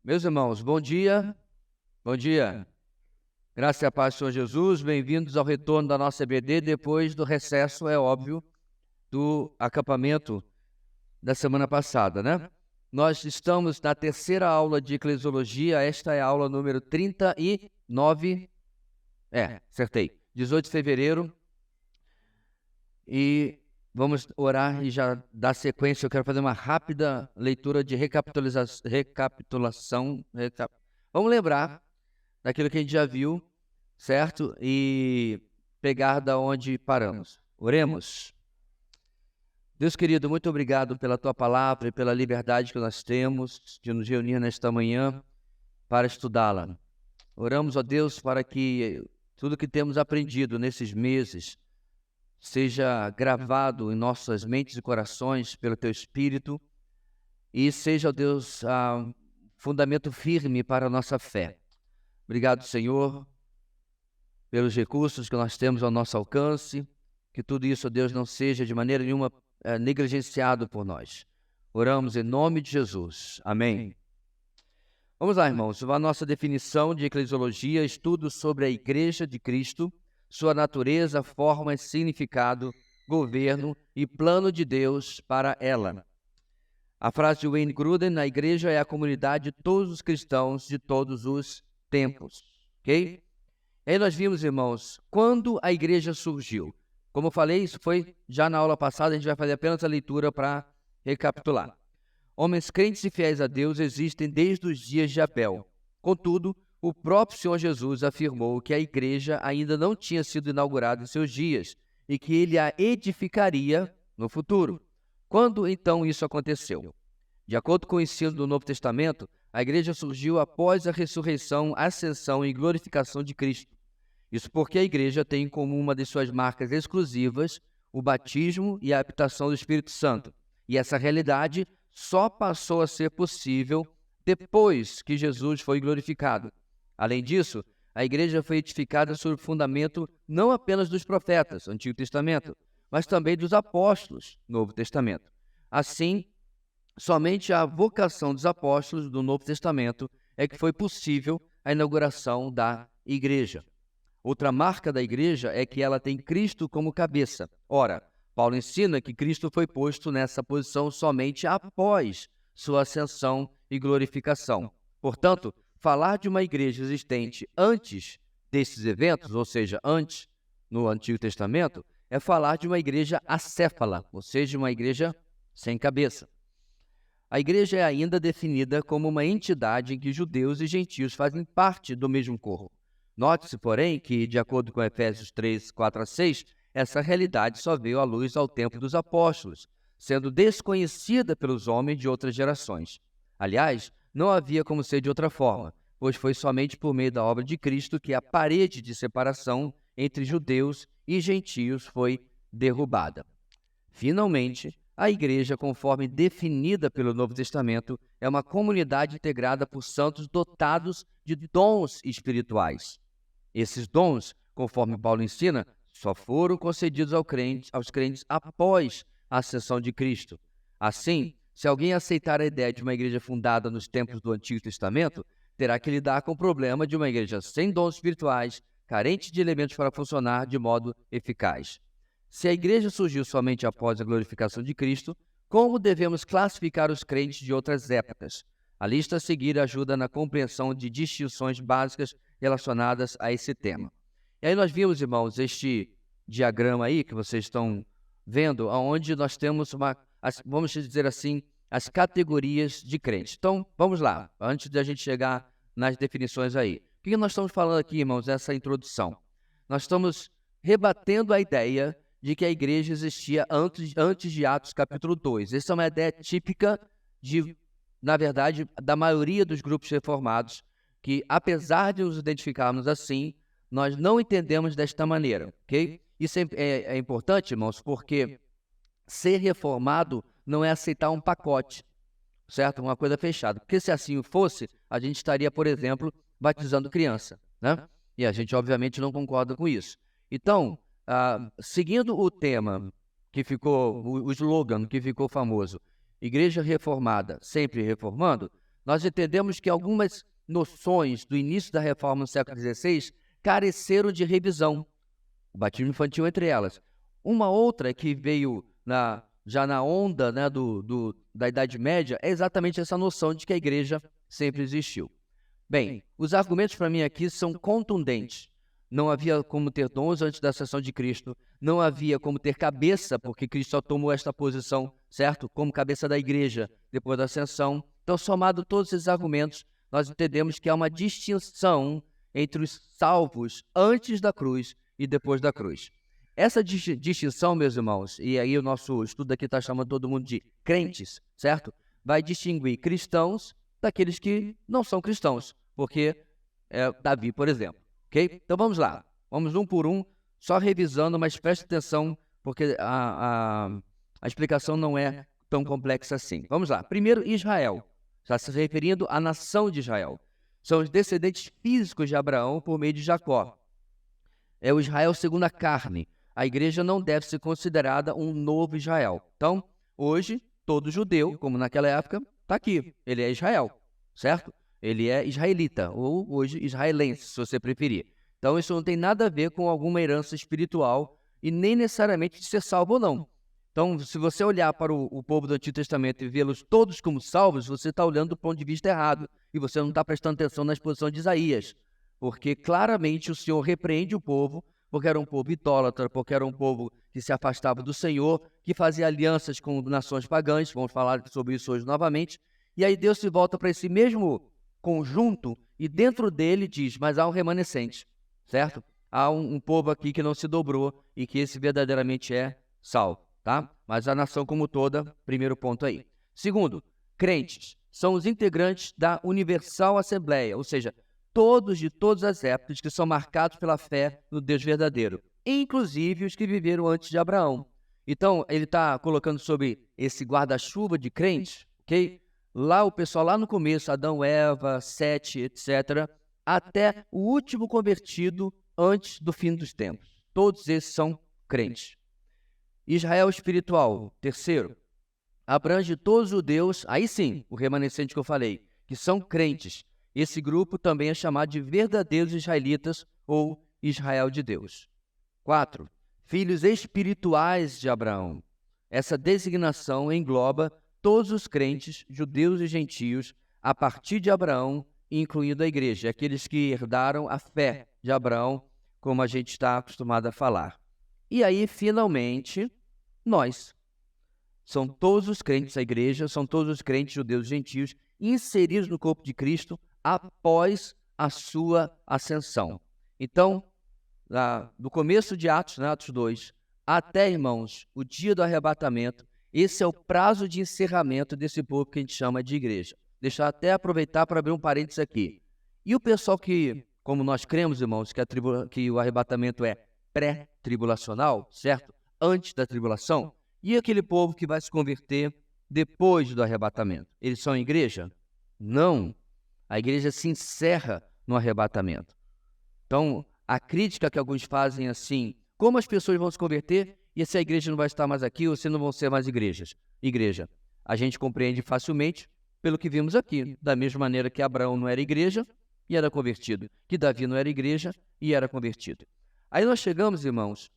Meus irmãos, bom dia. Bom dia. Graça e a paz do Senhor Jesus. Bem-vindos ao retorno da nossa EBD depois do recesso, é óbvio, do acampamento da semana passada, né? Nós estamos na terceira aula de eclesiologia. Esta é a aula número 39. Acertei. 18 de fevereiro. E vamos orar e já dar sequência. Eu quero fazer uma rápida leitura de recapitulação. Vamos lembrar daquilo que a gente já viu, certo? E pegar da onde paramos. Oremos. Deus querido, muito obrigado pela Tua palavra e pela liberdade que nós temos de nos reunir nesta manhã para estudá-la. Oramos, ó Deus, para que tudo que temos aprendido nesses meses seja gravado em nossas mentes e corações pelo Teu Espírito e seja, ó Deus, fundamento firme para a nossa fé. Obrigado, Senhor, pelos recursos que nós temos ao nosso alcance, que tudo isso, ó Deus, não seja de maneira nenhuma negligenciado por nós. Oramos em nome de Jesus. Amém. Vamos lá, irmãos. A nossa definição de eclesiologia, estudo sobre a Igreja de Cristo, sua natureza, forma, significado, governo e plano de Deus para ela. A frase de Wayne Grudem: a igreja é a comunidade de todos os cristãos de todos os tempos. Ok? Aí nós vimos, irmãos, quando a igreja surgiu. Como eu falei, isso foi já na aula passada, a gente vai fazer apenas a leitura para recapitular. Homens crentes e fiéis a Deus existem desde os dias de Abel. Contudo, o próprio Senhor Jesus afirmou que a igreja ainda não tinha sido inaugurada em seus dias e que ele a edificaria no futuro. Quando então isso aconteceu? De acordo com o ensino do Novo Testamento, a igreja surgiu após a ressurreição, ascensão e glorificação de Cristo. Isso porque a igreja tem em comum uma de suas marcas exclusivas, o batismo e a habitação do Espírito Santo. E essa realidade só passou a ser possível depois que Jesus foi glorificado. Além disso, a igreja foi edificada sobre o fundamento não apenas dos profetas, Antigo Testamento, mas também dos apóstolos, Novo Testamento. Assim, somente a vocação dos apóstolos do Novo Testamento é que foi possível a inauguração da igreja. Outra marca da igreja é que ela tem Cristo como cabeça. Ora, Paulo ensina que Cristo foi posto nessa posição somente após sua ascensão e glorificação. Portanto, falar de uma igreja existente antes desses eventos, ou seja, antes no Antigo Testamento, é falar de uma igreja acéfala, ou seja, uma igreja sem cabeça. A igreja é ainda definida como uma entidade em que judeus e gentios fazem parte do mesmo corpo. Note-se, porém, que, de acordo com Efésios 3, 4 a 6, essa realidade só veio à luz ao tempo dos apóstolos, sendo desconhecida pelos homens de outras gerações. Aliás, não havia como ser de outra forma, pois foi somente por meio da obra de Cristo que a parede de separação entre judeus e gentios foi derrubada. Finalmente, a igreja, conforme definida pelo Novo Testamento, é uma comunidade integrada por santos dotados de dons espirituais. Esses dons, conforme Paulo ensina, só foram concedidos aos crentes após a ascensão de Cristo. Assim, se alguém aceitar a ideia de uma igreja fundada nos tempos do Antigo Testamento, terá que lidar com o problema de uma igreja sem dons espirituais, carente de elementos para funcionar de modo eficaz. Se a igreja surgiu somente após a glorificação de Cristo, como devemos classificar os crentes de outras épocas? A lista a seguir ajuda na compreensão de distinções básicas relacionadas a esse tema. E aí nós vimos, irmãos, este diagrama aí que vocês estão vendo, onde nós temos vamos dizer assim, as categorias de crentes. Então, vamos lá, antes de a gente chegar nas definições aí. O que nós estamos falando aqui, irmãos, nessa introdução? Nós estamos rebatendo a ideia de que a igreja existia antes de Atos capítulo 2. Essa é uma ideia típica na verdade, da maioria dos grupos reformados, que apesar de nos identificarmos assim, nós não entendemos desta maneira, ok? Isso é importante, irmãos, porque ser reformado não é aceitar um pacote, certo? Uma coisa fechada. Porque se assim fosse, a gente estaria, por exemplo, batizando criança, né? E a gente, obviamente, não concorda com isso. Então, seguindo o tema que ficou, o slogan que ficou famoso, Igreja Reformada, sempre reformando, nós entendemos que algumas noções do início da reforma no século XVI careceram de revisão, o batismo infantil entre elas. Uma outra que veio já na onda, né, da Idade Média é exatamente essa noção de que a igreja sempre existiu. Bem, os argumentos para mim aqui são contundentes. Não havia como ter dons antes da ascensão de Cristo, não havia como ter cabeça, porque Cristo só tomou esta posição, certo? Como cabeça da igreja depois da ascensão. Então, somado todos esses argumentos, nós entendemos que há uma distinção entre os salvos antes da cruz e depois da cruz. Essa distinção, meus irmãos, e aí o nosso estudo aqui está chamando todo mundo de crentes, certo? Vai distinguir cristãos daqueles que não são cristãos, porque Davi, por exemplo, ok? Então vamos lá, vamos um por um, só revisando, mas preste atenção, porque a explicação não é tão complexa assim. Vamos lá, primeiro Israel, já se referindo à nação de Israel. São os descendentes físicos de Abraão por meio de Jacó. É o Israel segundo a carne. A igreja não deve ser considerada um novo Israel. Então, hoje, todo judeu, como naquela época, está aqui. Ele é Israel, certo? Ele é israelita, ou hoje israelense, se você preferir. Então, isso não tem nada a ver com alguma herança espiritual e nem necessariamente de ser salvo ou não. Então, se você olhar para o povo do Antigo Testamento e vê-los todos como salvos, você está olhando do ponto de vista errado e você não está prestando atenção na exposição de Isaías, porque claramente o Senhor repreende o povo, porque era um povo idólatra, porque era um povo que se afastava do Senhor, que fazia alianças com nações pagãs, vamos falar sobre isso hoje novamente, e aí Deus se volta para esse mesmo conjunto e dentro dele diz, mas há um remanescente, certo? Há um povo aqui que não se dobrou e que esse verdadeiramente é salvo, tá? Mas a nação como toda, primeiro ponto aí. Segundo, crentes são os integrantes da Universal Assembleia, ou seja, todos de todas as épocas que são marcados pela fé no Deus verdadeiro, inclusive os que viveram antes de Abraão. Então, ele está colocando sobre esse guarda-chuva de crentes, ok? Lá o pessoal, lá no começo, Adão, Eva, Sete, etc., até o último convertido antes do fim dos tempos. Todos esses são crentes. Israel espiritual, terceiro, abrange todos os judeus, aí sim, o remanescente que eu falei, que são crentes. Esse grupo também é chamado de verdadeiros israelitas ou Israel de Deus. 4. Filhos espirituais de Abraão. Essa designação engloba todos os crentes, judeus e gentios, a partir de Abraão, incluindo a igreja, aqueles que herdaram a fé de Abraão, como a gente está acostumado a falar. E aí, finalmente, nós. São todos os crentes da igreja, são todos os crentes judeus e gentios inseridos no corpo de Cristo após a sua ascensão. Então, do começo de Atos, né, Atos 2, até, irmãos, o dia do arrebatamento, esse é o prazo de encerramento desse povo que a gente chama de igreja. Deixa eu até aproveitar para abrir um parênteses aqui. E o pessoal que, como nós cremos, irmãos, que o arrebatamento é pré-tribulacional, certo? Antes da tribulação, e aquele povo que vai se converter depois do arrebatamento? Eles são igreja? Não. A igreja se encerra no arrebatamento. Então, a crítica que alguns fazem assim, como as pessoas vão se converter e se a igreja não vai estar mais aqui ou se não vão ser mais igrejas? Igreja. A gente compreende facilmente pelo que vimos aqui, da mesma maneira que Abraão não era igreja e era convertido, que Davi não era igreja e era convertido. Aí nós chegamos, irmãos,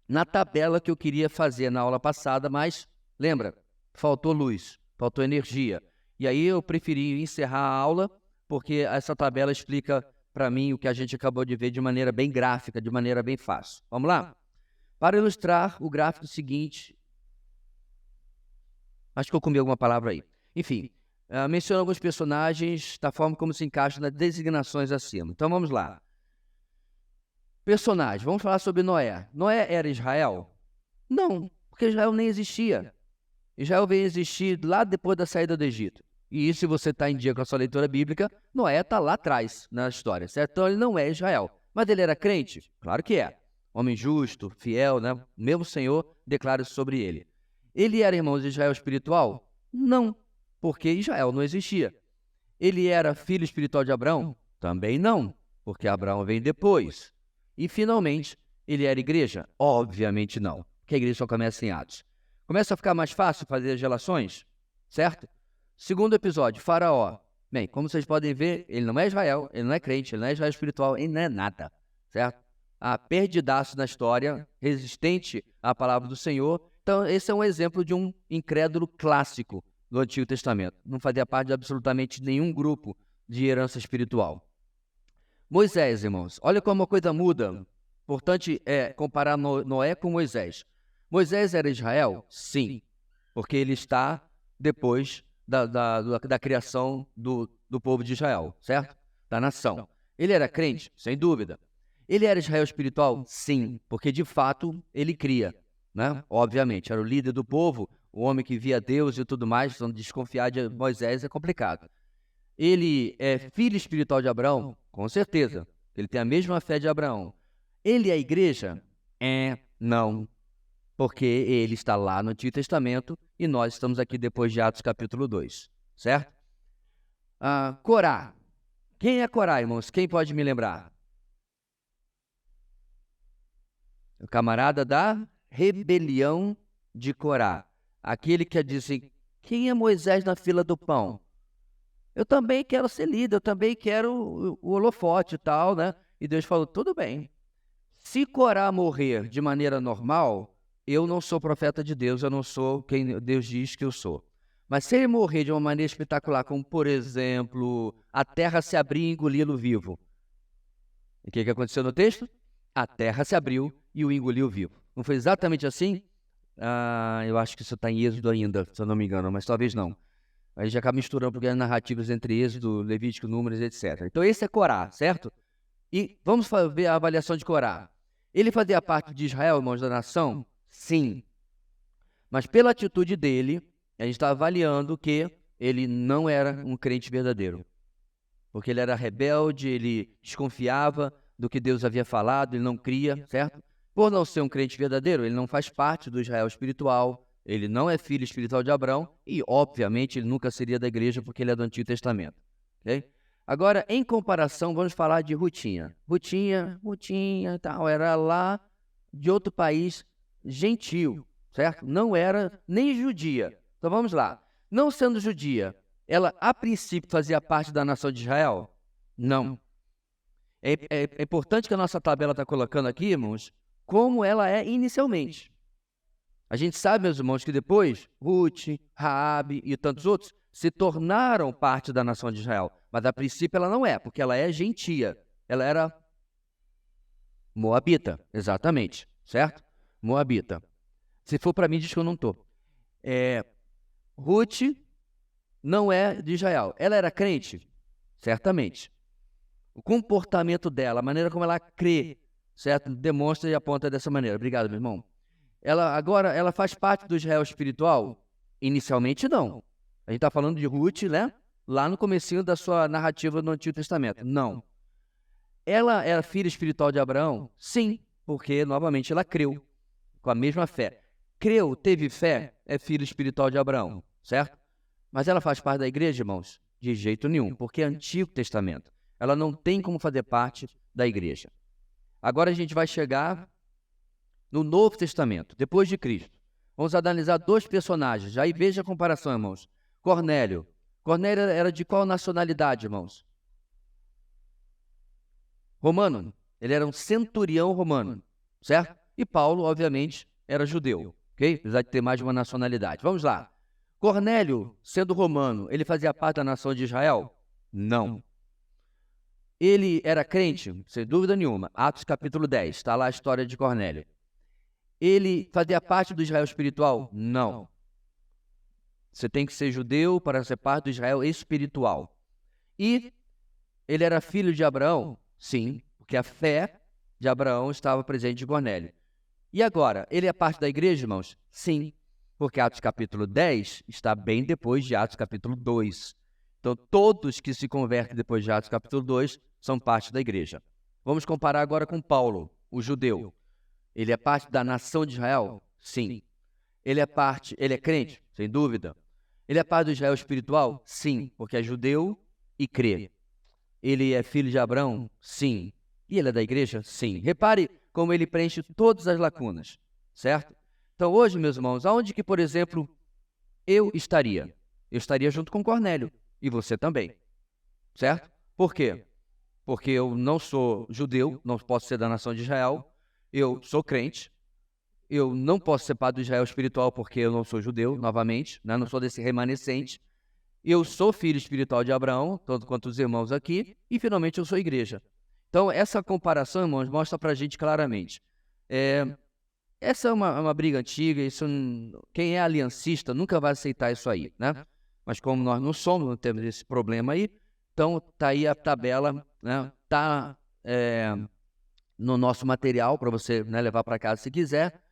na tabela que eu queria fazer na aula passada, mas, lembra, faltou luz, faltou energia. E aí eu preferi encerrar a aula, porque essa tabela explica para mim o que a gente acabou de ver de maneira bem gráfica, de maneira bem fácil. Vamos lá? Para ilustrar o gráfico seguinte, acho que eu comi alguma palavra aí. Enfim, menciono alguns personagens da forma como se encaixam nas designações acima. Então vamos lá. Personagem, vamos falar sobre Noé. Noé era Israel? Não, porque Israel nem existia. Israel veio existir lá depois da saída do Egito. E isso, se você está em dia com a sua leitura bíblica, Noé está lá atrás na história, certo? Então ele não é Israel. Mas ele era crente? Claro que é. Homem justo, fiel, né? O mesmo Senhor declara isso sobre ele. Ele era irmão de Israel espiritual? Não, porque Israel não existia. Ele era filho espiritual de Abraão? Também não, porque Abraão vem depois. E, finalmente, ele era igreja? Obviamente não, porque a igreja só começa em Atos. Começa a ficar mais fácil fazer as relações, certo? Segundo episódio, Faraó. Bem, como vocês podem ver, ele não é Israel, ele não é crente, ele não é Israel espiritual, ele não é nada, certo? Perdidaço na história, resistente à palavra do Senhor. Então, esse é um exemplo de um incrédulo clássico do Antigo Testamento. Não fazia parte de absolutamente nenhum grupo de herança espiritual. Moisés, irmãos, olha como a coisa muda. Importante é comparar Noé com Moisés. Moisés era Israel? Sim, porque ele está depois da criação do povo de Israel, certo? Da nação. Ele era crente? Sem dúvida. Ele era Israel espiritual? Sim, porque de fato ele cria, né? Obviamente, era o líder do povo, o homem que via Deus e tudo mais, então desconfiar de Moisés é complicado. Ele é filho espiritual de Abraão? Com certeza. Ele tem a mesma fé de Abraão. Ele é a igreja? Não. Porque ele está lá no Antigo Testamento e nós estamos aqui depois de Atos capítulo 2, certo? Corá. Quem é Corá, irmãos? Quem pode me lembrar? O camarada da rebelião de Corá. Aquele que diz assim, quem é Moisés na fila do pão? Eu também quero ser líder, eu também quero o holofote e tal, né? E Deus falou, tudo bem. Se Corá morrer de maneira normal, eu não sou profeta de Deus, eu não sou quem Deus diz que eu sou. Mas se ele morrer de uma maneira espetacular, como por exemplo, a terra se abrir e engoli-lo vivo. O que aconteceu no texto? A terra se abriu e o engoliu vivo. Não foi exatamente assim? Eu acho que isso está em Êxodo ainda, se eu não me engano, mas talvez não. A gente acaba misturando porque as narrativas entre Êxodo, Levítico, Números, etc. Então esse é Corá, certo? E vamos ver a avaliação de Corá. Ele fazia parte de Israel, irmãos da nação? Sim. Mas pela atitude dele, a gente está avaliando que ele não era um crente verdadeiro. Porque ele era rebelde, ele desconfiava do que Deus havia falado, ele não cria, certo? Por não ser um crente verdadeiro, ele não faz parte do Israel espiritual, ele não é filho espiritual de Abraão e, obviamente, ele nunca seria da igreja porque ele é do Antigo Testamento. Okay? Agora, em comparação, vamos falar de Rutinha. Rutinha, tal, era lá de outro país gentil, certo? Não era nem judia. Então vamos lá. Não sendo judia, ela a princípio fazia parte da nação de Israel? Não. É importante que a nossa tabela está colocando aqui, irmãos, como ela é inicialmente. A gente sabe, meus irmãos, que depois Ruth, Raabe e tantos outros se tornaram parte da nação de Israel. Mas a princípio ela não é, porque ela é gentia. Ela era moabita, exatamente, certo? Moabita. Se for para mim, diz que eu não estou. Ruth não é de Israel. Ela era crente? Certamente. O comportamento dela, a maneira como ela crê, certo? Demonstra e aponta dessa maneira. Obrigado, meu irmão. Ela faz parte do Israel espiritual? Inicialmente, não. A gente está falando de Ruth, né? Lá no comecinho da sua narrativa no Antigo Testamento. Não. Ela era filha espiritual de Abraão? Sim, porque, novamente, ela creu com a mesma fé. Creu, teve fé, é filho espiritual de Abraão, certo? Mas ela faz parte da igreja, irmãos? De jeito nenhum, porque é Antigo Testamento. Ela não tem como fazer parte da igreja. Agora a gente vai chegar no Novo Testamento, depois de Cristo. Vamos analisar dois personagens. Aí veja a comparação, irmãos. Cornélio. Cornélio era de qual nacionalidade, irmãos? Romano. Ele era um centurião romano, certo? E Paulo, obviamente, era judeu, ok? Apesar de ter mais de uma nacionalidade. Vamos lá. Cornélio, sendo romano, ele fazia parte da nação de Israel? Não. Ele era crente? Sem dúvida nenhuma. Atos capítulo 10, está lá a história de Cornélio. Ele fazia parte do Israel espiritual? Não. Você tem que ser judeu para ser parte do Israel espiritual. E ele era filho de Abraão? Sim, porque a fé de Abraão estava presente em Cornélio. E agora, ele é parte da igreja, irmãos? Sim, porque Atos capítulo 10 está bem depois de Atos capítulo 2. Então, todos que se convertem depois de Atos capítulo 2 são parte da igreja. Vamos comparar agora com Paulo, o judeu. Ele é parte da nação de Israel? Sim. Ele é crente? Sem dúvida. Ele é parte do Israel espiritual? Sim, porque é judeu e crê. Ele é filho de Abraão? Sim. E ele é da igreja? Sim. Repare como ele preenche todas as lacunas, certo? Então hoje, meus irmãos, aonde que, por exemplo, eu estaria? Eu estaria junto com Cornélio. E você também. certo? Por quê? Porque eu não sou judeu, não posso ser da nação de Israel, eu sou crente, eu não posso ser parte do Israel espiritual porque eu não sou judeu, novamente, né? Não sou desse remanescente. Eu sou filho espiritual de Abraão, tanto quanto os irmãos aqui, e finalmente eu sou igreja. Então, essa comparação, irmãos, mostra pra gente claramente. Essa é uma briga antiga, quem é aliancista nunca vai aceitar isso aí, né? Mas como nós não somos, não temos esse problema aí, então tá aí a tabela, né? Tá no nosso material para você, né, levar para casa se quiser,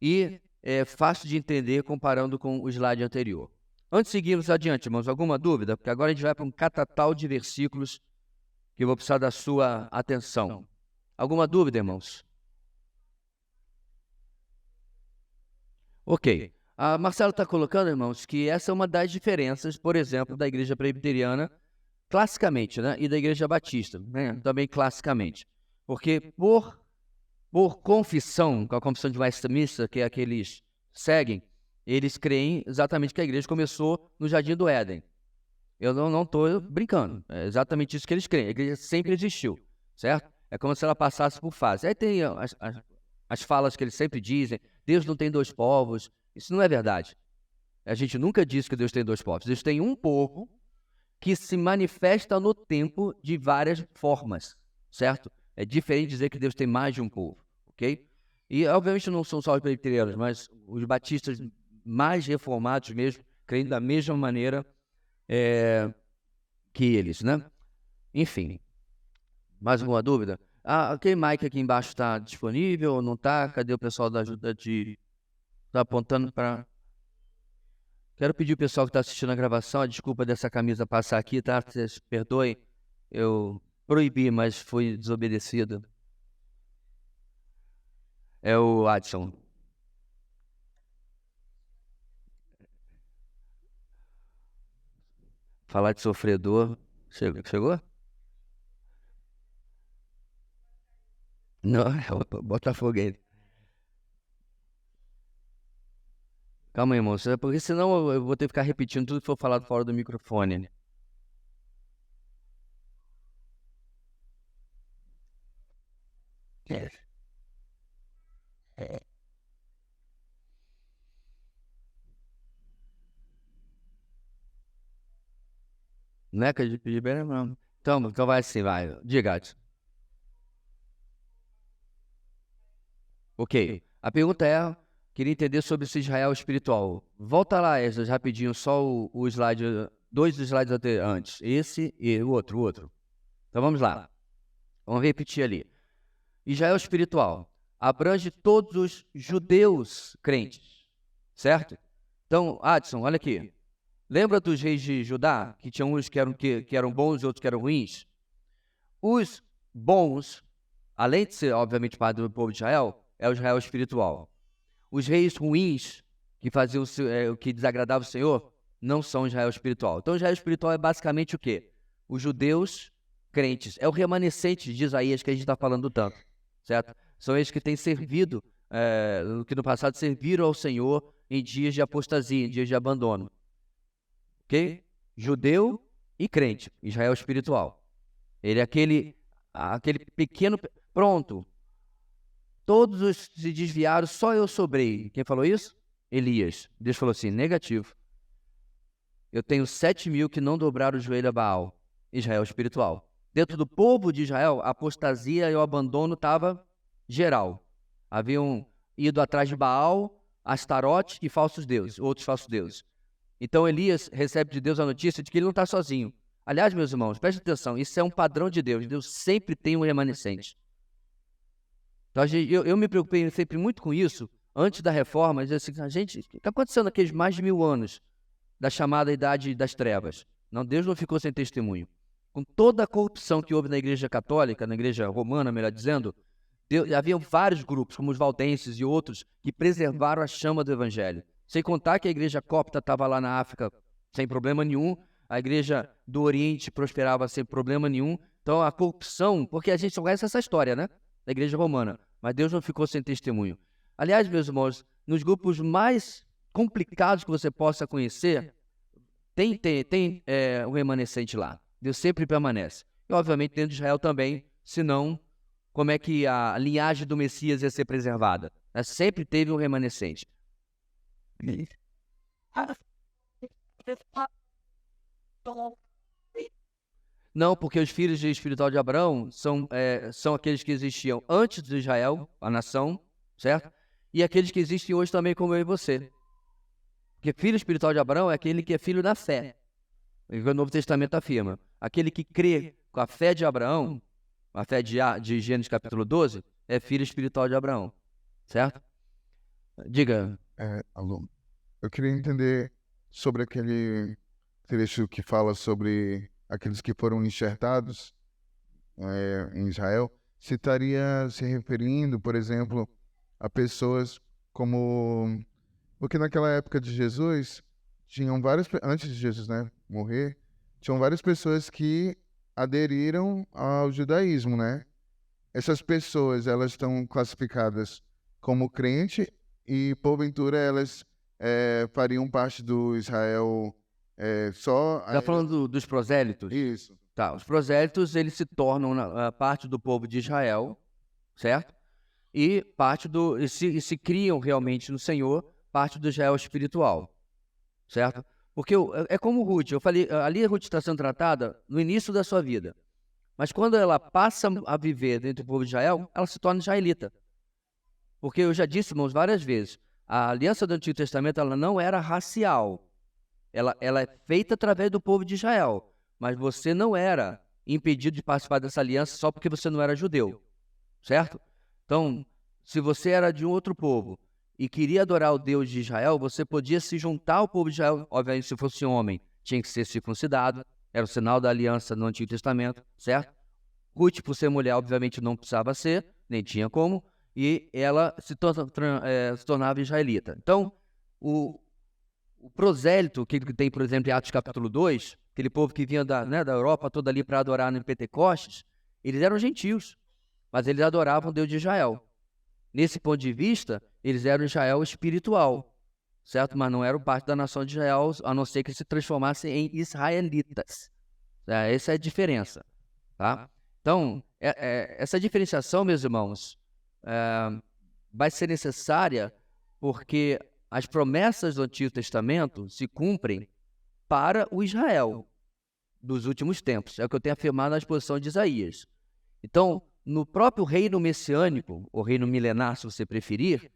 e é fácil de entender comparando com o slide anterior. Antes de seguirmos adiante, irmãos, alguma dúvida? Porque agora a gente vai para um catatal de versículos que eu vou precisar da sua atenção. Alguma dúvida, irmãos? Ok. A Marcela está colocando, irmãos, que essa é uma das diferenças, por exemplo, da igreja presbiteriana, classicamente, né? E da igreja batista, né? Também classicamente. Porque por confissão, com a confissão de Westminster, que é a que eles seguem, eles creem exatamente que a igreja começou no Jardim do Éden. Eu não estou brincando, é exatamente isso que eles creem. A igreja sempre existiu, certo? É como se ela passasse por fases. Aí tem as falas que eles sempre dizem, Deus não tem dois povos. Isso não é verdade. A gente nunca disse que Deus tem dois povos. Deus tem um povo que se manifesta no tempo de várias formas, certo? É diferente dizer que Deus tem mais de um povo, ok? E, obviamente, não são só os presbiterianos, mas os batistas mais reformados mesmo, creem da mesma maneira que eles, né? Enfim, mais alguma dúvida? Aquele mic aqui embaixo está disponível ou não está? Cadê o pessoal da ajuda de... Está apontando para... Quero pedir ao pessoal que está assistindo a gravação, a desculpa dessa camisa passar aqui, tá? Vocês perdoem, eu proibi, mas fui desobedecido. É o Adson. Falar de sofredor. Chegou? Não, é o Botafoguense. Calma aí, irmão, porque senão eu vou ter que ficar repetindo tudo que for falado fora do microfone, né? Não é que a gente pediu bem, não. Então vai assim, vai. Diga, Adson. Ok. A pergunta é, queria entender sobre esse Israel espiritual. Volta lá, Esdras, rapidinho, só o slide, dois slides antes. Esse e o outro. Então vamos lá. Vamos repetir ali. Israel espiritual abrange todos os judeus crentes, certo? Então, Adson, olha aqui. Lembra dos reis de Judá, que tinham uns que eram bons e outros que eram ruins? Os bons, além de ser, obviamente, parte do povo de Israel, é o Israel espiritual. Os reis ruins, que faziam o que desagradava o Senhor, não são Israel espiritual. Então, Israel espiritual é basicamente o quê? Os judeus crentes. É o remanescente de Isaías que a gente está falando tanto, certo? São eles que têm servido, que no passado serviram ao Senhor em dias de apostasia, em dias de abandono. Ok? Judeu e crente, Israel espiritual. Ele é aquele pequeno... Pronto. Todos os se desviaram, só eu sobrei. Quem falou isso? Elias. Deus falou assim, negativo. Eu tenho 7.000 que não dobraram o joelho a Baal. Israel espiritual. Dentro do povo de Israel, a apostasia e o abandono estava geral. Haviam ido atrás de Baal, Astarote e falsos deuses, outros falsos deuses. Então Elias recebe de Deus a notícia de que ele não está sozinho. Aliás, meus irmãos, preste atenção, isso é um padrão de Deus. Deus sempre tem um remanescente. Então, eu me preocupei sempre muito com isso, antes da reforma, dizer assim, gente, o que está acontecendo naqueles mais de 1000 anos da chamada Idade das Trevas? Não, Deus não ficou sem testemunho. Com toda a corrupção que houve na Igreja Católica, na Igreja Romana, melhor dizendo, havia vários grupos, como os valdenses e outros, que preservaram a chama do Evangelho. Sem contar que a Igreja Copta estava lá na África sem problema nenhum, a Igreja do Oriente prosperava sem problema nenhum. Então, a corrupção, porque a gente só conhece essa história, né? Da Igreja Romana, mas Deus não ficou sem testemunho. Aliás, meus irmãos, nos grupos mais complicados que você possa conhecer, tem um remanescente lá. Deus sempre permanece. E, obviamente, dentro de Israel também, senão, como é que a linhagem do Messias ia ser preservada? Sempre teve um remanescente. Não, porque os filhos espiritual de Abraão são aqueles que existiam antes de Israel, a nação, certo? E aqueles que existem hoje também, como eu e você. Porque filho espiritual de Abraão é aquele que é filho da fé. O Novo Testamento afirma. Aquele que crê com a fé de Abraão, a fé de Gênesis capítulo 12, é filho espiritual de Abraão. Certo? Diga. Alô. Eu queria entender sobre aquele trecho que fala sobre aqueles que foram enxertados em Israel. Se estaria se referindo, por exemplo, a pessoas como... Porque naquela época de Jesus, tinham antes de Jesus, né, morrer, tinham várias pessoas que aderiram ao judaísmo, né? Essas pessoas, elas estão classificadas como crente e, porventura, elas fariam parte do Israel só... Está falando dos prosélitos? Isso. Tá, os prosélitos, eles se tornam parte do povo de Israel, certo? E se criam realmente no Senhor, parte do Israel espiritual, certo? Porque é como Ruth, eu falei, ali a Ruth está sendo tratada no início da sua vida. Mas quando ela passa a viver dentro do povo de Israel, ela se torna israelita. Porque eu já disse, irmãos, várias vezes, a aliança do Antigo Testamento ela não era racial. Ela é feita através do povo de Israel. Mas você não era impedido de participar dessa aliança só porque você não era judeu. Certo? Então, se você era de um outro povo e queria adorar o Deus de Israel, você podia se juntar ao povo de Israel. Obviamente, se fosse homem, tinha que ser circuncidado. Era o sinal da aliança no Antigo Testamento, certo? Ruth, por ser mulher, obviamente não precisava ser, nem tinha como, e ela se tornava israelita. Então, o prosélito que tem, por exemplo, em Atos capítulo 2, aquele povo que vinha da Europa toda ali para adorar no Pentecostes, eles eram gentios, mas eles adoravam o Deus de Israel. Nesse ponto de vista, eles eram Israel espiritual, certo? Mas não eram parte da nação de Israel, a não ser que se transformassem em israelitas. Essa é a diferença, tá? Então, essa diferenciação, meus irmãos, vai ser necessária porque as promessas do Antigo Testamento se cumprem para o Israel dos últimos tempos. É o que eu tenho afirmado na exposição de Isaías. Então, no próprio reino messiânico, ou reino milenar, se você preferir,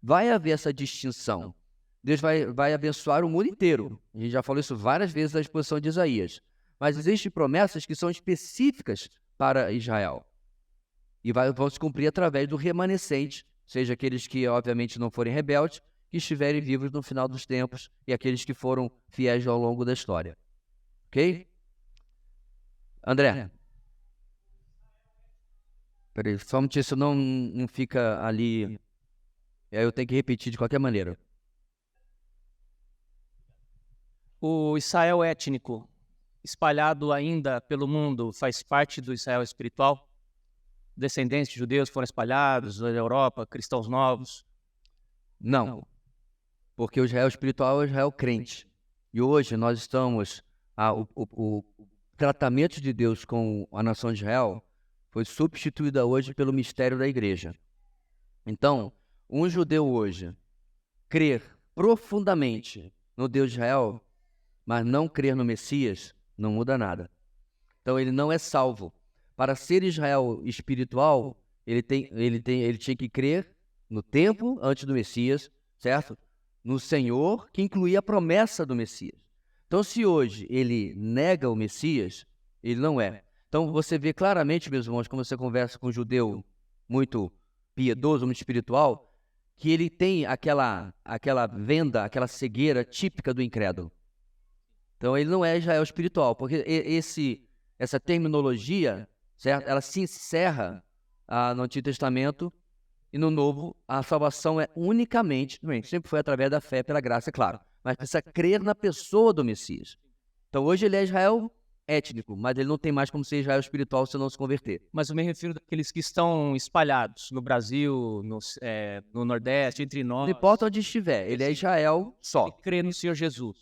vai haver essa distinção. Deus vai abençoar o mundo inteiro. A gente já falou isso várias vezes na exposição de Isaías. Mas existem promessas que são específicas para Israel. E vão se cumprir através do remanescente, seja aqueles que, obviamente, não forem rebeldes, que estiverem vivos no final dos tempos, e aqueles que foram fiéis ao longo da história. Ok? André? Peraí, só um minutinho, isso não fica ali. Aí eu tenho que repetir de qualquer maneira. O Israel étnico, espalhado ainda pelo mundo, faz parte do Israel espiritual? Descendentes de judeus foram espalhados na Europa, cristãos novos? Não. Porque o Israel espiritual é o Israel crente. E hoje nós estamos... o tratamento de Deus com a nação de Israel foi substituída hoje pelo mistério da igreja. Então, um judeu hoje crer profundamente no Deus de Israel, mas não crer no Messias, não muda nada. Então, ele não é salvo. Para ser Israel espiritual, ele tinha que crer no tempo antes do Messias, certo? No Senhor, que incluía a promessa do Messias. Então, se hoje ele nega o Messias, ele não é. Então, você vê claramente, meus irmãos, quando você conversa com um judeu muito piedoso, muito espiritual, que ele tem aquela venda, aquela cegueira típica do incrédulo. Então, ele não é Israel espiritual, porque essa terminologia, certo? Ela se encerra no Antigo Testamento, e no Novo, a salvação é unicamente, sempre foi através da fé, pela graça, é claro, mas precisa crer na pessoa do Messias. Então, hoje ele é Israel étnico, mas ele não tem mais como ser Israel espiritual se não se converter. Mas eu me refiro daqueles que estão espalhados no Brasil, no Nordeste, entre nós. Não importa onde estiver, ele é Israel só. Ele crê no Senhor Jesus.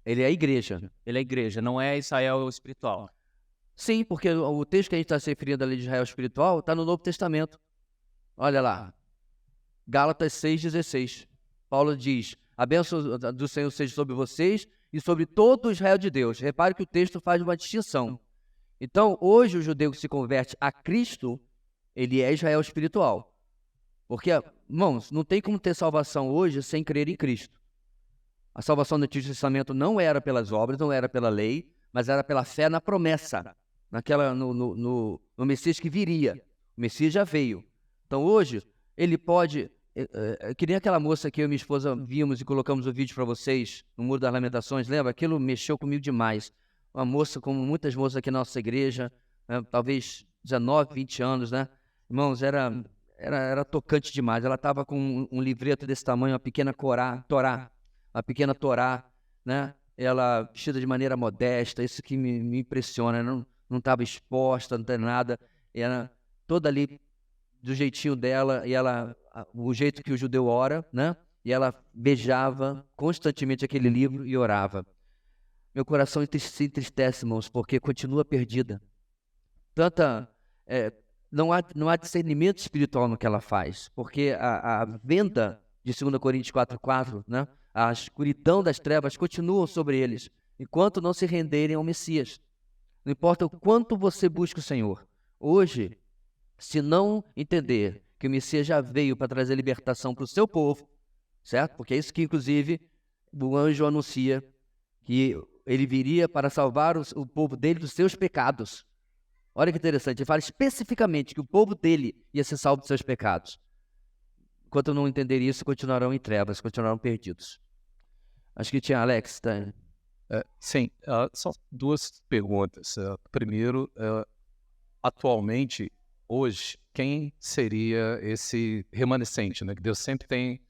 Ele é a igreja. Ele é a igreja, não é Israel espiritual. Sim, porque o texto que a gente está se referindo à lei de Israel espiritual está no Novo Testamento. Olha lá, Gálatas 6,16. Paulo diz: a bênção do Senhor seja sobre vocês e sobre todo o Israel de Deus. Repare que o texto faz uma distinção. Então, hoje o judeu que se converte a Cristo, ele é Israel espiritual. Porque, irmãos, não tem como ter salvação hoje sem crer em Cristo. A salvação do Antigo Testamento não era pelas obras, não era pela lei, mas era pela fé na promessa, no Messias que viria. O Messias já veio. Então hoje, ele pode, que nem aquela moça que eu e minha esposa vimos e colocamos o vídeo para vocês, no Muro das Lamentações, lembra? Aquilo mexeu comigo demais. Uma moça, como muitas moças aqui na nossa igreja, talvez 19, 20 anos, né? Irmãos, era tocante demais. Ela estava com um livreto desse tamanho, uma pequena Torá, né? Ela vestida de maneira modesta, isso que me impressiona, não estava exposta, não tem nada, era toda ali do jeitinho dela, e o jeito que o judeu ora, né? E ela beijava constantemente aquele livro e orava. Meu coração se entristece, irmãos, porque continua perdida. Não há discernimento espiritual no que ela faz, porque a venda de 2 Coríntios 4,4, né? A escuridão das trevas continua sobre eles, enquanto não se renderem ao Messias. Não importa o quanto você busca o Senhor. Hoje, se não entender que o Messias já veio para trazer libertação para o seu povo, certo? Porque é isso que, inclusive, o anjo anuncia, que ele viria para salvar o povo dele dos seus pecados. Olha que interessante, ele fala especificamente que o povo dele ia ser salvo dos seus pecados. Enquanto não entender isso, continuarão em trevas, continuarão perdidos. Acho que tinha Alex, tá? Sim, são duas perguntas. Primeiro, atualmente, hoje, quem seria esse remanescente, né? Que Deus sempre tem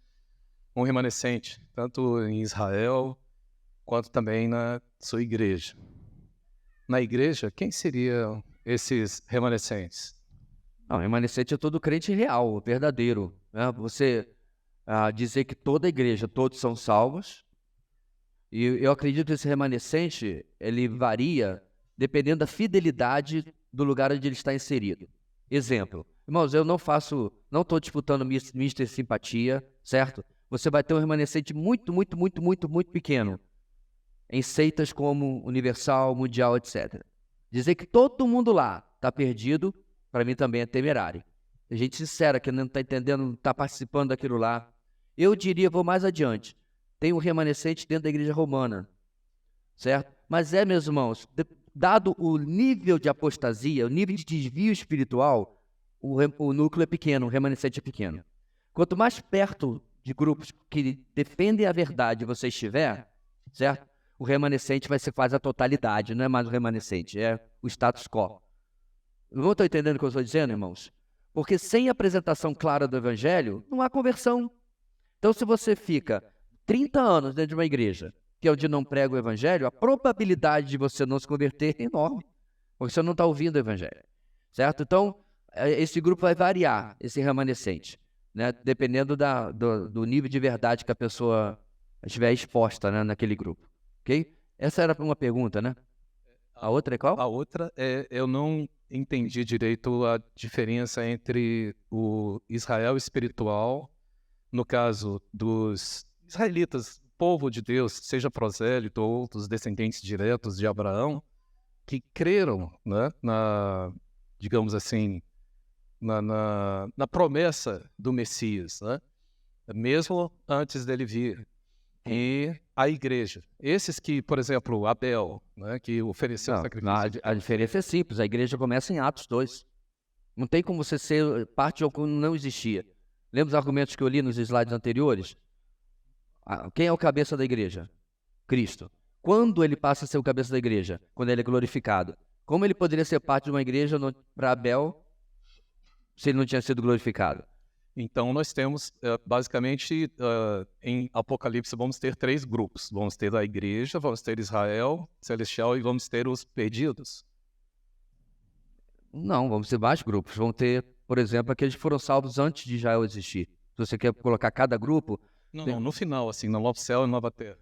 um remanescente, tanto em Israel, quanto também na sua igreja. Na igreja, quem seriam esses remanescentes? Não, remanescente é todo crente real, verdadeiro, né? Você dizer que toda a igreja, todos são salvos, e eu acredito que esse remanescente, ele varia dependendo da fidelidade do lugar onde ele está inserido. Exemplo, irmãos, eu não estou disputando Mr. Simpatia, certo? Você vai ter um remanescente muito, muito, muito, muito, muito pequeno em seitas como Universal, Mundial, etc. Dizer que todo mundo lá está perdido, para mim também é temerário. Tem gente sincera que não está entendendo, não está participando daquilo lá. Eu diria, vou mais adiante, tem um remanescente dentro da igreja romana, certo? Mas meus irmãos, dado o nível de apostasia, o nível de desvio espiritual, o núcleo é pequeno, o remanescente é pequeno. Quanto mais perto de grupos que defendem a verdade você estiver, certo? O remanescente vai ser quase a totalidade, não é mais o remanescente, é o status quo. Não estou entendendo o que eu estou dizendo, irmãos? Porque sem apresentação clara do evangelho, não há conversão. Então, se você fica 30 anos dentro de uma igreja, que é onde não prega o evangelho, a probabilidade de você não se converter é enorme, porque você não está ouvindo o evangelho, certo? Então, esse grupo vai variar, esse remanescente, né? Dependendo do nível de verdade que a pessoa estiver exposta, né, naquele grupo, ok? Essa era uma pergunta, né? A outra é qual? A outra é, eu não entendi direito a diferença entre o Israel espiritual, no caso dos israelitas, povo de Deus, seja prosélito ou dos descendentes diretos de Abraão, que creram, né, digamos assim, na promessa do Messias, né, mesmo antes dele vir. E a igreja. Esses que, por exemplo, Abel, né, que ofereceu sacrifício. A diferença é simples, a igreja começa em Atos 2. Não tem como você ser parte de algo que não existia. Lembra os argumentos que eu li nos slides anteriores? Quem é o cabeça da igreja? Cristo. Quando ele passa a ser o cabeça da igreja? Quando ele é glorificado. Como ele poderia ser parte de uma igreja para Abel se ele não tinha sido glorificado? Então, nós temos, basicamente, em Apocalipse, vamos ter 3 grupos. Vamos ter a igreja, vamos ter Israel celestial e vamos ter os perdidos. Não, vamos ter mais grupos. Vamos ter, por exemplo, aqueles que foram salvos antes de Israel existir. Se você quer colocar cada grupo... Não, no final, assim, no novo céu e nova terra.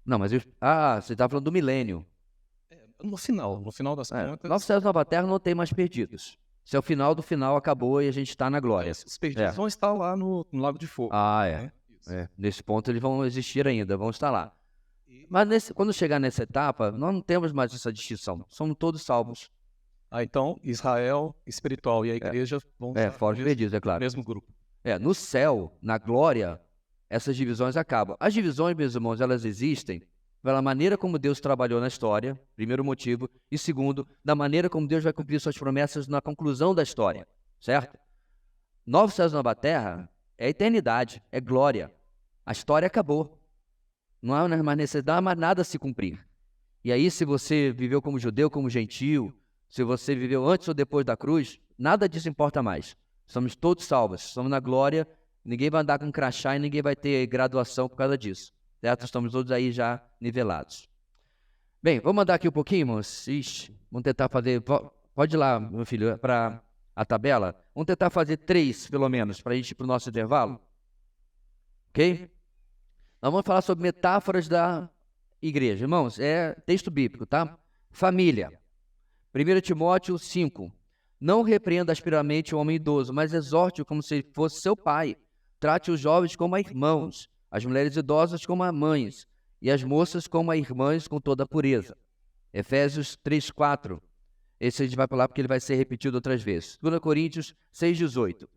Não, mas... você está falando do milênio. No final das contas, Novos céus e nova terra não tem mais perdidos. Se é o final do final, acabou e a gente está na glória. os perdidos vão estar lá no Lago de Fogo. É. Isso. Nesse ponto eles vão existir ainda, vão estar lá. Mas quando chegar nessa etapa, nós não temos mais essa distinção. Somos todos salvos. Então, Israel espiritual e a igreja vão estar Fora os perdidos, é claro. no mesmo grupo. No céu, na glória, essas divisões acabam. As divisões, meus irmãos, elas existem pela maneira como Deus trabalhou na história, primeiro motivo, e segundo, da maneira como Deus vai cumprir suas promessas na conclusão da história, certo? Novos céus e nova terra é eternidade, é glória. A história acabou. Não há mais necessidade, mais nada a se cumprir. E aí, se você viveu como judeu, como gentil, se você viveu antes ou depois da cruz, nada disso importa mais. Somos todos salvos, somos na glória, ninguém vai andar com crachá e ninguém vai ter graduação por causa disso. Certo? Estamos todos aí já nivelados. Bem, vamos andar aqui um pouquinho, irmãos? Vamos tentar fazer... Pode ir lá, meu filho, para a tabela. Vamos tentar fazer 3, pelo menos, para a gente ir para o nosso intervalo. Ok? Nós vamos falar sobre metáforas da igreja. Irmãos, é texto bíblico, tá? Família. 1 Timóteo 5. Não repreenda asperamente o homem idoso, mas exorte-o como se fosse seu pai. Trate os jovens como a irmãos, as mulheres idosas como a mães, e as moças como a irmãs com toda a pureza. Efésios 3:4. Esse a gente vai falar porque ele vai ser repetido outras vezes. 2 Coríntios 6:18.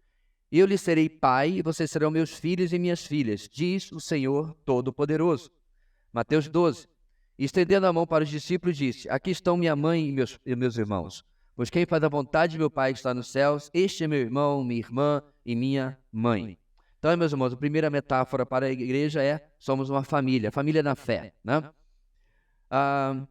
Eu lhes serei pai e vocês serão meus filhos e minhas filhas, diz o Senhor Todo-Poderoso. Mateus 12. Estendendo a mão para os discípulos, disse: Aqui estão minha mãe e meus irmãos. Pois quem faz a vontade de meu Pai que está nos céus, este é meu irmão, minha irmã e minha mãe. Então, meus irmãos, a primeira metáfora para a igreja é: somos uma família, família na fé, né?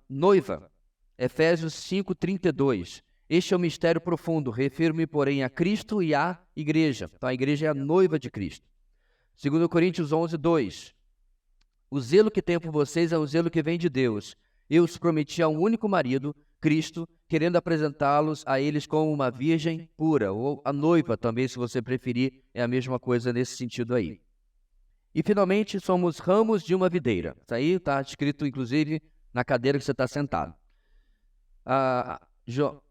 Noiva, Efésios 5:32. Este é um mistério profundo, refiro-me, porém, a Cristo e à igreja. Então, a igreja é a noiva de Cristo. 2 Coríntios 11:2. O zelo que tenho por vocês é o zelo que vem de Deus. Eu os prometi a um único marido, Cristo, querendo apresentá-los a eles como uma virgem pura, ou a noiva também, se você preferir, é a mesma coisa nesse sentido aí. E, finalmente, somos ramos de uma videira. Isso aí está escrito, inclusive, na cadeira que você está sentado.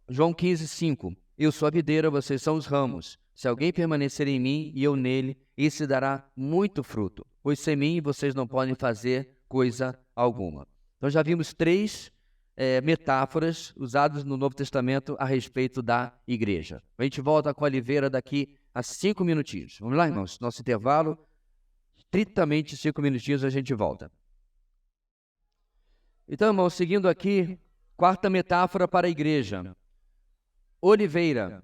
João 15:5. Eu sou a videira, vocês são os ramos. Se alguém permanecer em mim e eu nele, esse dará muito fruto, pois sem mim vocês não podem fazer coisa alguma. Então já vimos 3 metáforas usadas no Novo Testamento a respeito da igreja. A gente volta com a Oliveira daqui a 5 minutinhos. Vamos lá, irmãos? Nosso intervalo, estritamente 5 minutinhos, a gente volta. Então, irmãos, seguindo aqui, 4ª metáfora para a igreja. Oliveira.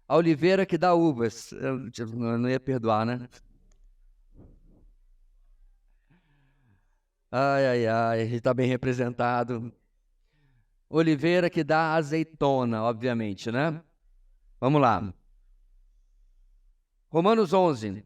A oliveira que dá uvas. Eu não ia perdoar, né? Ai, a gente está bem representado. Oliveira que dá azeitona, obviamente, né? Vamos lá. Romanos 11.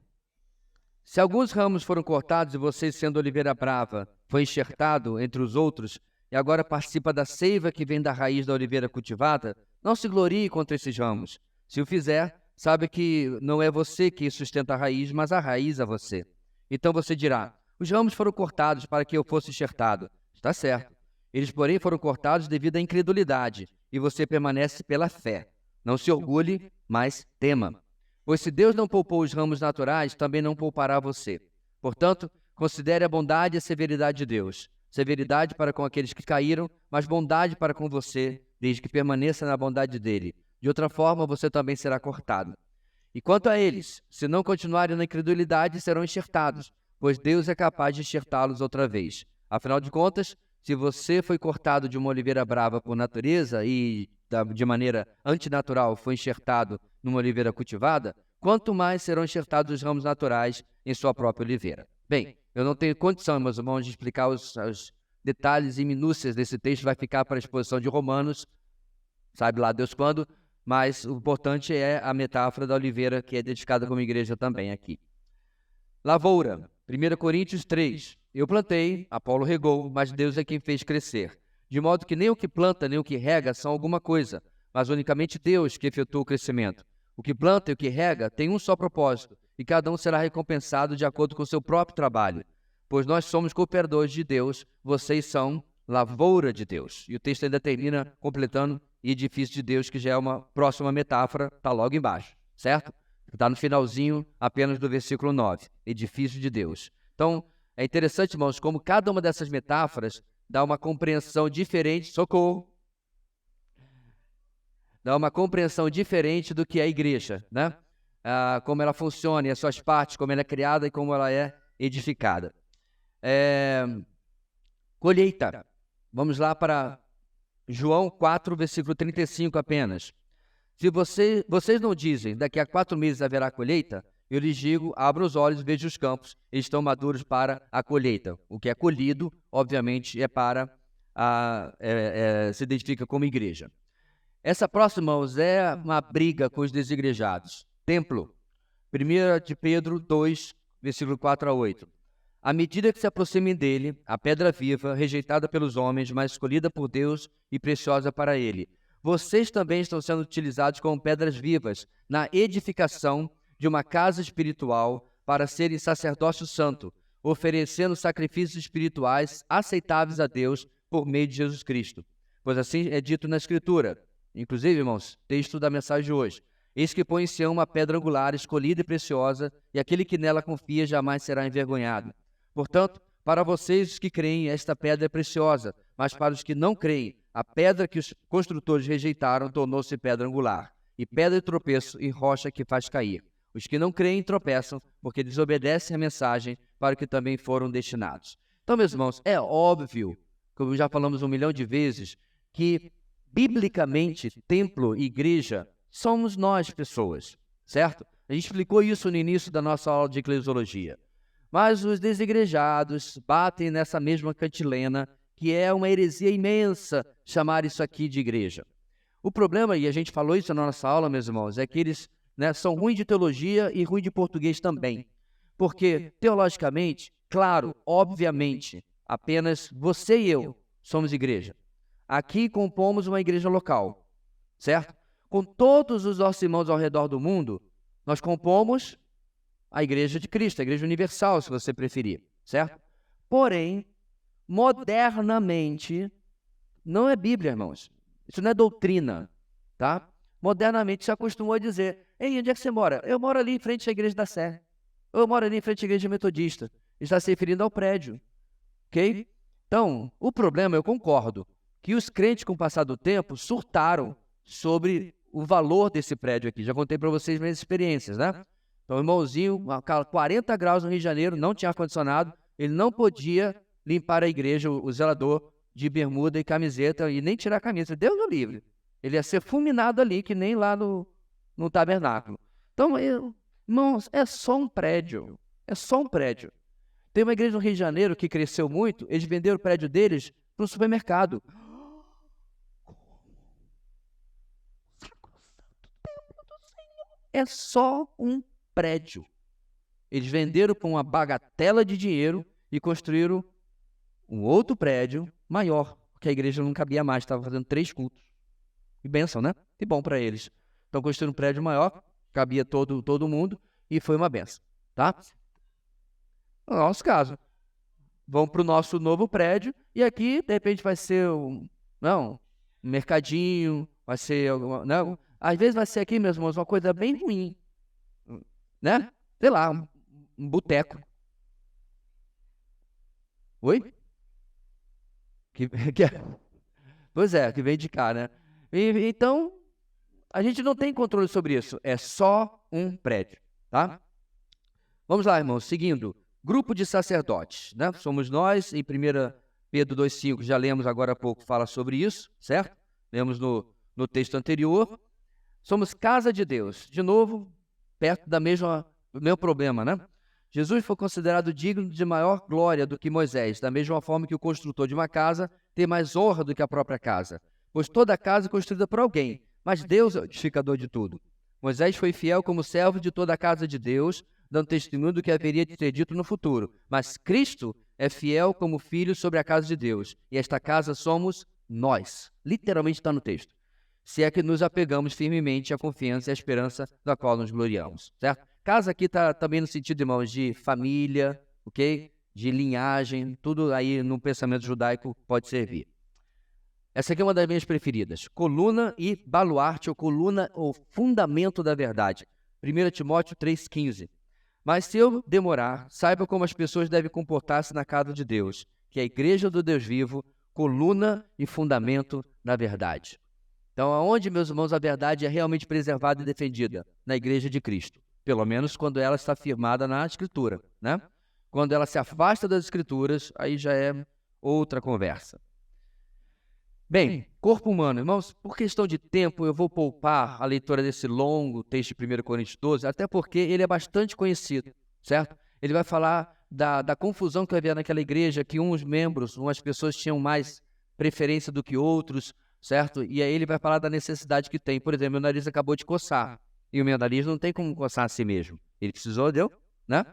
Se alguns ramos foram cortados e você, sendo oliveira brava, foi enxertado entre os outros e agora participa da seiva que vem da raiz da oliveira cultivada, não se glorie contra esses ramos. Se o fizer, sabe que não é você que sustenta a raiz, mas a raiz a você. Então você dirá: os ramos foram cortados para que eu fosse enxertado. Está certo. Eles, porém, foram cortados devido à incredulidade, e você permanece pela fé. Não se orgulhe, mas tema. Pois se Deus não poupou os ramos naturais, também não poupará você. Portanto, considere a bondade e a severidade de Deus. Severidade para com aqueles que caíram, mas bondade para com você, desde que permaneça na bondade dele. De outra forma, você também será cortado. E quanto a eles, se não continuarem na incredulidade, serão enxertados, pois Deus é capaz de enxertá-los outra vez. Afinal de contas, se você foi cortado de uma oliveira brava por natureza e, de maneira antinatural, foi enxertado numa oliveira cultivada, quanto mais serão enxertados os ramos naturais em sua própria oliveira. Bem, eu não tenho condição, meus irmãos, de explicar os detalhes e minúcias desse texto, vai ficar para a exposição de Romanos, sabe lá Deus quando, mas o importante é a metáfora da oliveira, que é dedicada como igreja também aqui. Lavoura, 1 Coríntios 3. Eu plantei, Apolo regou, mas Deus é quem fez crescer. De modo que nem o que planta, nem o que rega são alguma coisa, mas unicamente Deus que efetua o crescimento. O que planta e o que rega tem um só propósito, e cada um será recompensado de acordo com o seu próprio trabalho. Pois nós somos cooperadores de Deus, vocês são lavoura de Deus. E o texto ainda termina completando edifício de Deus, que já é uma próxima metáfora, está logo embaixo, certo? Está no finalzinho apenas do versículo 9, edifício de Deus. Então, é interessante, irmãos, como cada uma dessas metáforas dá uma compreensão diferente, socorro, dá uma compreensão diferente do que é a igreja, né? Como ela funciona e as suas partes, como ela é criada e como ela é edificada. Colheita. Vamos lá para João 4, versículo 35 apenas. Se vocês não dizem, daqui a 4 meses haverá colheita, eu lhes digo, abra os olhos e veja os campos, eles estão maduros para a colheita. O que é colhido, obviamente, é para se identifica como igreja. Essa próxima, irmãos, é uma briga com os desigrejados. Templo, 1 de Pedro 2, versículo 4 a 8. À medida que se aproximem dele, a pedra viva, rejeitada pelos homens, mas escolhida por Deus e preciosa para ele, vocês também estão sendo utilizados como pedras vivas na edificação de uma casa espiritual para serem sacerdócio santo, oferecendo sacrifícios espirituais aceitáveis a Deus por meio de Jesus Cristo. Pois assim é dito na Escritura. Inclusive, irmãos, texto da mensagem de hoje. Eis que põe em Sião uma pedra angular, escolhida e preciosa, e aquele que nela confia jamais será envergonhado. Portanto, para vocês os que creem, esta pedra é preciosa, mas para os que não creem, a pedra que os construtores rejeitaram tornou-se pedra angular, e pedra de tropeço e rocha que faz cair. Os que não creem tropeçam, porque desobedecem a mensagem para o que também foram destinados. Então, meus irmãos, é óbvio, como já falamos 1 milhão de vezes, que, biblicamente, templo e igreja somos nós, pessoas, certo? A gente explicou isso no início da nossa aula de eclesiologia. Mas os desigrejados batem nessa mesma cantilena, que é uma heresia imensa chamar isso aqui de igreja. O problema, e a gente falou isso na nossa aula, meus irmãos, é que eles são ruins de teologia e ruins de português também. Porque, teologicamente, claro, obviamente, apenas você e eu somos igreja. Aqui compomos uma igreja local, certo? Com todos os nossos irmãos ao redor do mundo, nós compomos a igreja de Cristo, a igreja universal, se você preferir, certo? Porém, modernamente, não é Bíblia, irmãos. Isso não é doutrina, tá? Modernamente se acostumou a dizer, ei, onde é que você mora? Eu moro ali em frente à igreja da Sé. Eu moro ali em frente à igreja metodista. Está se referindo ao prédio, ok? Então, o problema, eu concordo, que os crentes, com o passar do tempo, surtaram sobre o valor desse prédio aqui. Já contei para vocês minhas experiências, né? Então, o irmãozinho, 40 graus no Rio de Janeiro, não tinha ar-condicionado, ele não podia limpar a igreja, o zelador, de bermuda e camiseta, e nem tirar a camisa. Deus o livre. Ele ia ser fulminado ali, que nem lá no tabernáculo. Então, irmãos, é só um prédio. É só um prédio. Tem uma igreja no Rio de Janeiro que cresceu muito, eles venderam o prédio deles para um supermercado. É só um prédio. Eles venderam por uma bagatela de dinheiro e construíram um outro prédio maior, porque a igreja não cabia mais, estava fazendo 3 cultos. Que bênção, né? Que bom para eles. Então construíram um prédio maior, cabia todo mundo e foi uma bênção, tá? No nosso caso, vão para o nosso novo prédio e aqui, de repente, vai ser um mercadinho, vai ser não, às vezes vai ser aqui, meus irmãos, uma coisa bem ruim, né? Sei lá, um boteco. Oi? Pois é, que vem de cá, né? Então, a gente não tem controle sobre isso. É só um prédio, tá? Vamos lá, irmãos, seguindo. Grupo de sacerdotes, né? Somos nós, em 1 Pedro 2,5, já lemos agora há pouco, fala sobre isso, certo? Lemos no texto anterior. Somos casa de Deus. De novo, perto do mesmo problema, né? Jesus foi considerado digno de maior glória do que Moisés, da mesma forma que o construtor de uma casa tem mais honra do que a própria casa. Pois toda casa é construída por alguém, mas Deus é o edificador de tudo. Moisés foi fiel como servo de toda a casa de Deus, dando testemunho do que haveria de ser dito no futuro. Mas Cristo é fiel como filho sobre a casa de Deus, e esta casa somos nós. Literalmente está no texto. Se é que nos apegamos firmemente à confiança e à esperança da qual nos gloriamos, certo? Casa aqui está também no sentido, irmãos, de família, ok? de linhagem, tudo aí no pensamento judaico pode servir. Essa aqui é uma das minhas preferidas. Coluna e baluarte, ou coluna ou fundamento da verdade. 1 Timóteo 3,15. Mas se eu demorar, saiba como as pessoas devem comportar-se na casa de Deus, que é a igreja do Deus vivo, coluna e fundamento da verdade. Então, aonde, meus irmãos, a verdade é realmente preservada e defendida? Na igreja de Cristo. Pelo menos quando ela está firmada na Escritura, né? Quando ela se afasta das Escrituras, aí já é outra conversa. Bem, corpo humano, irmãos, por questão de tempo, eu vou poupar a leitura desse longo texto de 1 Coríntios 12, até porque ele é bastante conhecido, certo? Ele vai falar da confusão que havia naquela igreja, que uns membros, umas pessoas tinham mais preferência do que outros, certo? E aí ele vai falar da necessidade que tem. Por exemplo, meu nariz acabou de coçar, e o meu nariz não tem como coçar a si mesmo. Ele precisou, né?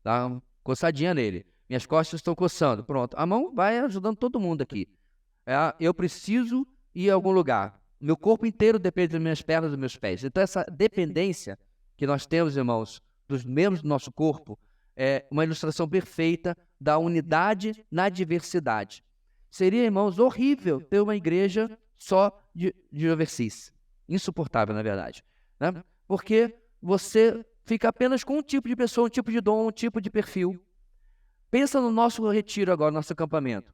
Dá uma coçadinha nele. Minhas costas estão coçando, pronto. A mão vai ajudando todo mundo aqui. Eu preciso ir a algum lugar. Meu corpo inteiro depende das minhas pernas e dos meus pés. Então, essa dependência que nós temos, irmãos, dos membros do nosso corpo, é uma ilustração perfeita da unidade na diversidade. Seria, irmãos, horrível ter uma igreja só de overseas. Insuportável, na verdade. Né? Porque você fica apenas com um tipo de pessoa, um tipo de dom, um tipo de perfil. Pensa no nosso retiro agora, nosso acampamento.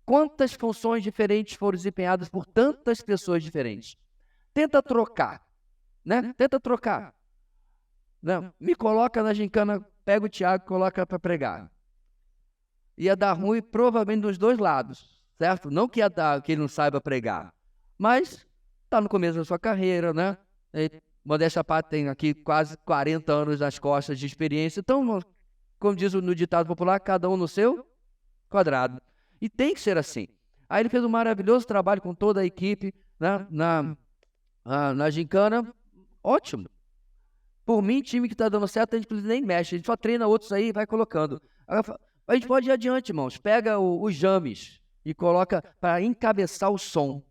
Quantas funções diferentes foram desempenhadas por tantas pessoas diferentes? Tenta trocar, né? Tenta trocar. Não, me coloca na gincana, pega o Tiago e coloca para pregar. Ia dar ruim provavelmente dos dois lados, certo? Não que ele não saiba pregar, mas está no começo da sua carreira, né? Modéstia à parte tem aqui quase 40 anos nas costas de experiência. Então, como diz no ditado popular, cada um no seu quadrado. E tem que ser assim. Aí ele fez um maravilhoso trabalho com toda a equipe, né? Na gincana. Ótimo. Por mim, time que está dando certo, a gente nem mexe. A gente só treina outros aí e vai colocando. A gente pode ir adiante, irmãos. Pega o James e coloca para encabeçar o som.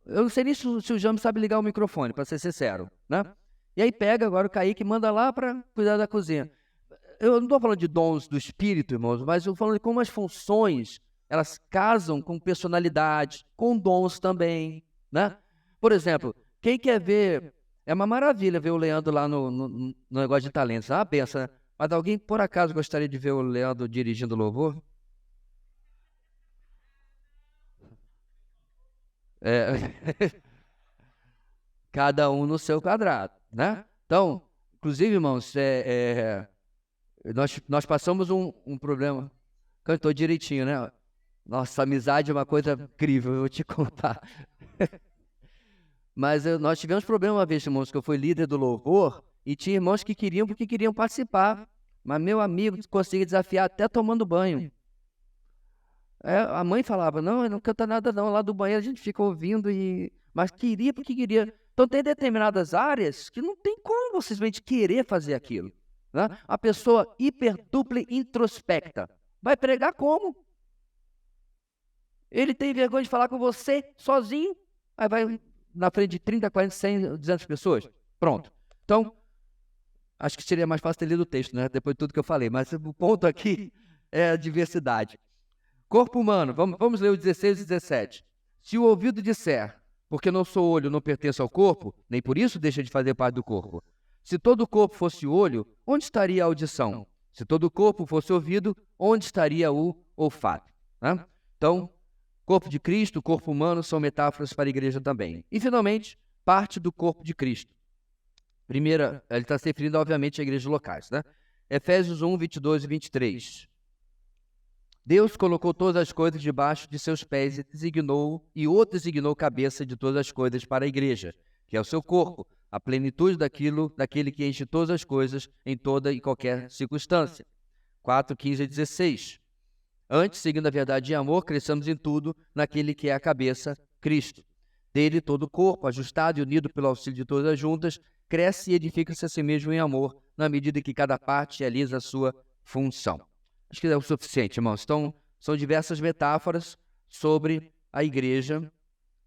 Eu não sei nem se o James sabe ligar o microfone, para ser sincero, né? E aí pega agora o Kaique e manda lá para cuidar da cozinha. Eu não estou falando de dons do espírito, irmãos, mas eu estou falando de como as funções, elas casam com personalidade, com dons também, né? Por exemplo, quem quer ver, é uma maravilha ver o Leandro lá no negócio de talentos, é uma benção, né? Mas alguém, por acaso, gostaria de ver o Leandro dirigindo louvor? Cada um no seu quadrado, né? Então, inclusive, irmãos, nós passamos um problema. Cantou direitinho, né? Nossa, amizade é uma coisa incrível, eu vou te contar. Mas nós tivemos problema uma vez, irmãos, que eu fui líder do louvor e tinha irmãos que queriam porque queriam participar. Mas meu amigo conseguia desafiar até tomando banho. A mãe falava, não canta nada não, lá do banheiro a gente fica ouvindo, mas queria porque queria. Então tem determinadas áreas que não tem como você simplesmente querer fazer aquilo. Né? A pessoa dupla introspecta vai pregar como? Ele tem vergonha de falar com você sozinho, aí vai na frente de 30, 40, 100, 200 pessoas. Pronto. Então, acho que seria mais fácil ter lido o texto, né? Depois de tudo que eu falei. Mas o ponto aqui é a diversidade. Corpo humano, vamos ler o 16 e 17. Se o ouvido disser, porque não sou olho, não pertenço ao corpo, nem por isso deixa de fazer parte do corpo. Se todo o corpo fosse olho, onde estaria a audição? Se todo o corpo fosse ouvido, onde estaria o olfato? Né? Então, corpo de Cristo, corpo humano são metáforas para a igreja também. E, finalmente, parte do corpo de Cristo. Primeira, ele está se referindo, obviamente, a igrejas locais. Né? Efésios 1, 22 e 23. Deus colocou todas as coisas debaixo de seus pés e o designou cabeça de todas as coisas para a igreja, que é o seu corpo, a plenitude daquele que enche todas as coisas em toda e qualquer circunstância. 4, 15 e 16. Antes, seguindo a verdade em amor, cresçamos em tudo naquele que é a cabeça, Cristo. Dele todo o corpo, ajustado e unido pelo auxílio de todas as juntas, cresce e edifica-se a si mesmo em amor, na medida que cada parte realiza a sua função. Acho que é o suficiente, irmãos. Então, são diversas metáforas sobre a igreja.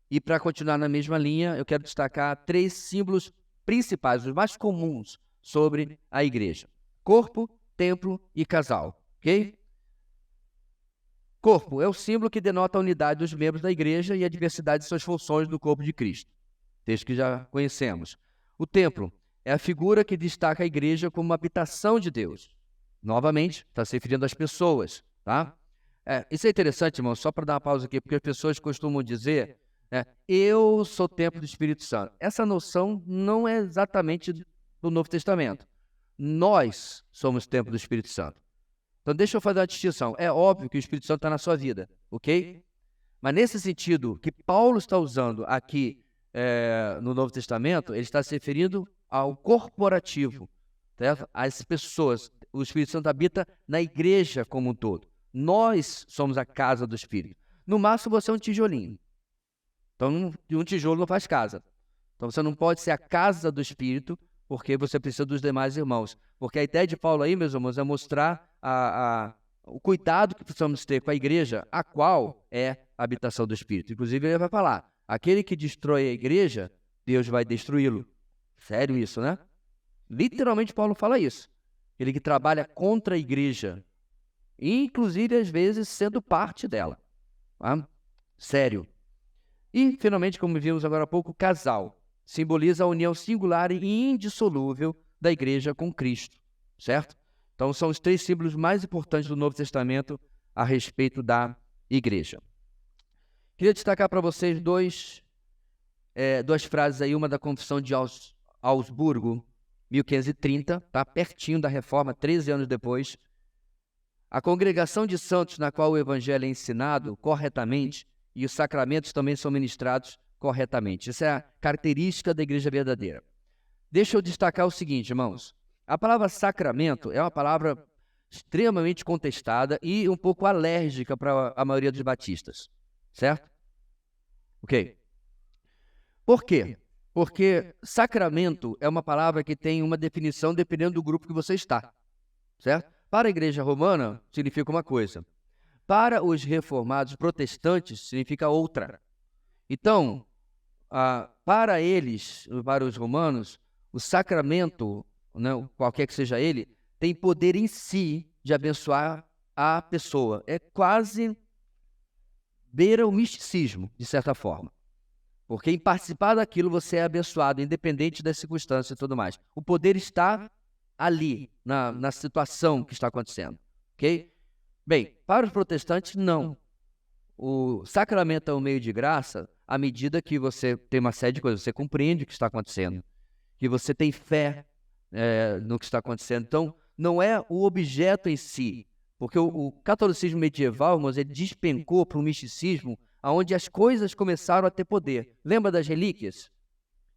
E para continuar na mesma linha, eu quero destacar 3 símbolos principais, os mais comuns sobre a igreja. Corpo, templo e casal, ok? Corpo é o símbolo que denota a unidade dos membros da igreja e a diversidade de suas funções no corpo de Cristo. Texto que já conhecemos. O templo é a figura que destaca a igreja como uma habitação de Deus. Novamente, está se referindo às pessoas, tá? Isso é interessante, irmão, só para dar uma pausa aqui, porque as pessoas costumam dizer, eu sou templo do Espírito Santo. Essa noção não é exatamente do Novo Testamento. Nós somos templo do Espírito Santo. Então, deixa eu fazer uma distinção. É óbvio que o Espírito Santo está na sua vida, ok? Mas nesse sentido que Paulo está usando aqui no Novo Testamento, ele está se referindo ao corporativo, certo? As pessoas. O Espírito Santo habita na igreja como um todo. Nós somos a casa do Espírito. No máximo, você é um tijolinho. Então, um tijolo não faz casa. Então, você não pode ser a casa do Espírito, porque você precisa dos demais irmãos. Porque a ideia de Paulo aí, meus irmãos, é mostrar o cuidado que precisamos ter com a igreja, a qual é a habitação do Espírito. Inclusive, ele vai falar, aquele que destrói a igreja, Deus vai destruí-lo. Sério isso, né? Literalmente, Paulo fala isso. Ele que trabalha contra a igreja, inclusive, às vezes, sendo parte dela. Tá? Sério. E, finalmente, como vimos agora há pouco, o casal simboliza a união singular e indissolúvel da igreja com Cristo, certo? Então, são os 3 símbolos mais importantes do Novo Testamento a respeito da igreja. Queria destacar para vocês duas frases aí, uma da Confissão de Augsburgo, 1530, tá pertinho da Reforma, 13 anos depois. A congregação de santos na qual o evangelho é ensinado corretamente e os sacramentos também são ministrados corretamente. Essa é a característica da igreja verdadeira. Deixa eu destacar o seguinte, irmãos. A palavra sacramento é uma palavra extremamente contestada e um pouco alérgica para a maioria dos batistas, certo? Ok. Por quê? Porque sacramento é uma palavra que tem uma definição dependendo do grupo que você está, certo? Para a igreja romana, significa uma coisa. Para os reformados protestantes, significa outra. Então, para eles, para os romanos, o sacramento, né, qualquer que seja ele, tem poder em si de abençoar a pessoa. É quase beira o misticismo, de certa forma. Porque em participar daquilo você é abençoado, independente das circunstâncias e tudo mais. O poder está ali, na situação que está acontecendo. Ok? Bem, para os protestantes, não. O sacramento é um meio de graça à medida que você tem uma série de coisas. Você compreende o que está acontecendo. Que você tem fé no que está acontecendo. Então, não é o objeto em si. Porque o catolicismo medieval, irmãos, ele despencou para o misticismo, onde as coisas começaram a ter poder. Lembra das relíquias?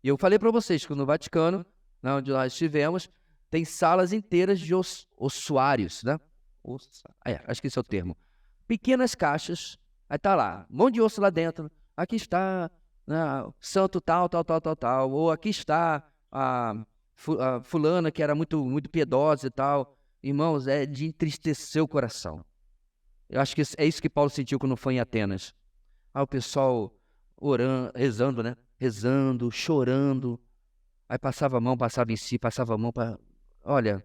E eu falei para vocês que no Vaticano, onde nós estivemos, tem salas inteiras de ossuários, né? Acho que esse é o termo. Pequenas caixas, aí está lá, um monte de osso lá dentro. Aqui está santo tal, ou aqui está a fulana que era muito, muito piedosa e tal. Irmãos, é de entristecer o coração. Eu acho que é isso que Paulo sentiu quando foi em Atenas. O pessoal orando, rezando, né? Rezando, chorando. Aí passava a mão, passava em si, passava a mão para... Olha,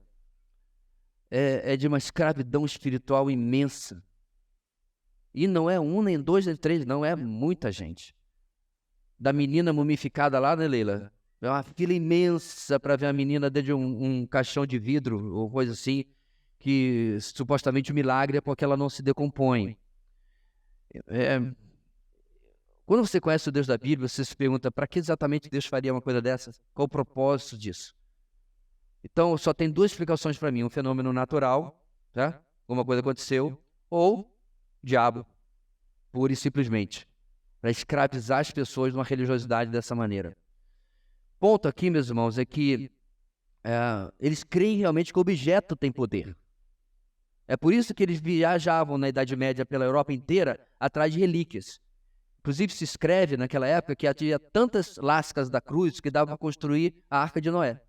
é de uma escravidão espiritual imensa. E não é um, nem dois, nem três, não, é muita gente. Da menina mumificada lá, né, Leila? É uma fila imensa para ver a menina dentro de um caixão de vidro, ou coisa assim, que supostamente o milagre é porque ela não se decompõe. Quando você conhece o Deus da Bíblia, você se pergunta, para que exatamente Deus faria uma coisa dessa? Qual o propósito disso? Então, só tem 2 explicações para mim. Um fenômeno natural, tá? Alguma coisa aconteceu, ou diabo, pura e simplesmente, para escravizar as pessoas numa religiosidade dessa maneira. Ponto aqui, meus irmãos, é que eles creem realmente que o objeto tem poder. É por isso que eles viajavam na Idade Média pela Europa inteira atrás de relíquias. Inclusive se escreve naquela época que havia tantas lascas da cruz que dava para construir a Arca de Noé.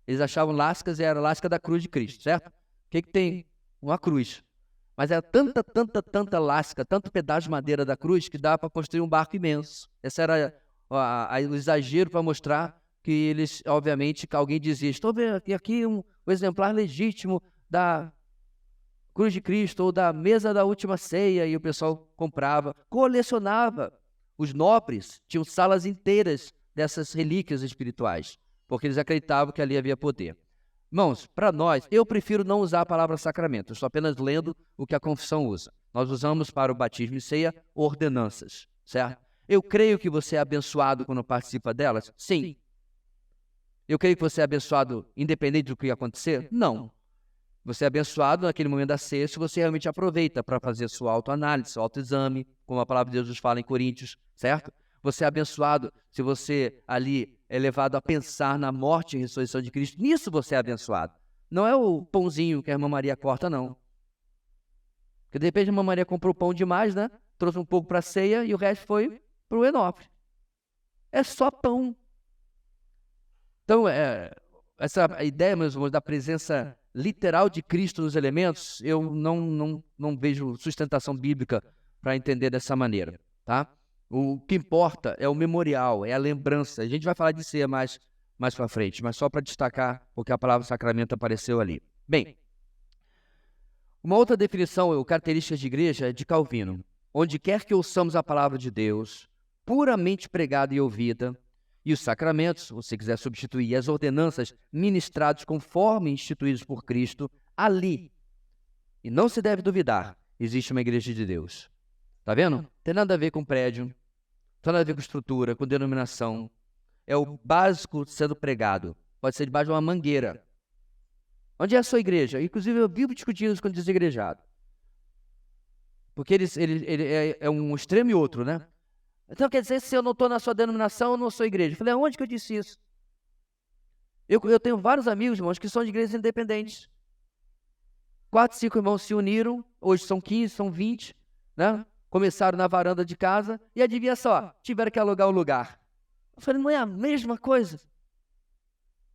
Eles achavam lascas e era a lasca da cruz de Cristo, certo? O que tem? Uma cruz. Mas era tanta lasca, tanto pedaço de madeira da cruz que dava para construir um barco imenso. Esse era o exagero para mostrar que eles, obviamente, que alguém dizia, estou vendo aqui o exemplar legítimo da Cruz de Cristo ou da mesa da última ceia, e o pessoal comprava, colecionava. Os nobres tinham salas inteiras dessas relíquias espirituais, porque eles acreditavam que ali havia poder. Irmãos, para nós, eu prefiro não usar a palavra sacramento, eu estou apenas lendo o que a confissão usa. Nós usamos para o batismo e ceia ordenanças, certo? Eu creio que você é abençoado quando participa delas? Sim. Eu creio que você é abençoado independente do que acontecer? Não. Você é abençoado naquele momento da ceia se você realmente aproveita para fazer sua autoanálise, seu autoexame, como a palavra de Deus nos fala em Coríntios, certo? Você é abençoado se você ali é levado a pensar na morte e ressurreição de Cristo. Nisso você é abençoado. Não é o pãozinho que a irmã Maria corta, não. Porque de repente a irmã Maria comprou pão demais, né? Trouxe um pouco para a ceia e o resto foi para o enofre. É só pão. Então, essa ideia, meus irmãos, da presença literal de Cristo nos elementos, eu não vejo sustentação bíblica para entender dessa maneira, tá? O que importa é o memorial, é a lembrança. A gente vai falar de ceia mais para frente, mas só para destacar porque a palavra sacramento apareceu ali. Bem, uma outra definição ou característica de igreja é de Calvino. Onde quer que ouçamos a palavra de Deus, puramente pregada e ouvida, e os sacramentos, se você quiser substituir, as ordenanças ministradas conforme instituídos por Cristo, ali, e não se deve duvidar, existe uma igreja de Deus. Tá vendo? Tem nada a ver com prédio, tem nada a ver com estrutura, com denominação. É o básico sendo pregado. Pode ser debaixo de uma mangueira. Onde é a sua igreja? Inclusive, eu vivo discutindo isso com o desigrejados. Porque ele é um extremo e outro, né? Então, quer dizer, se eu não estou na sua denominação, eu não sou igreja. Eu falei, aonde que eu disse isso? Eu tenho vários amigos, irmãos, que são de igrejas independentes. 4, 5 irmãos se uniram, hoje são 15, são 20, né? Começaram na varanda de casa e adivinha só, tiveram que alugar o lugar. Eu falei, não é a mesma coisa?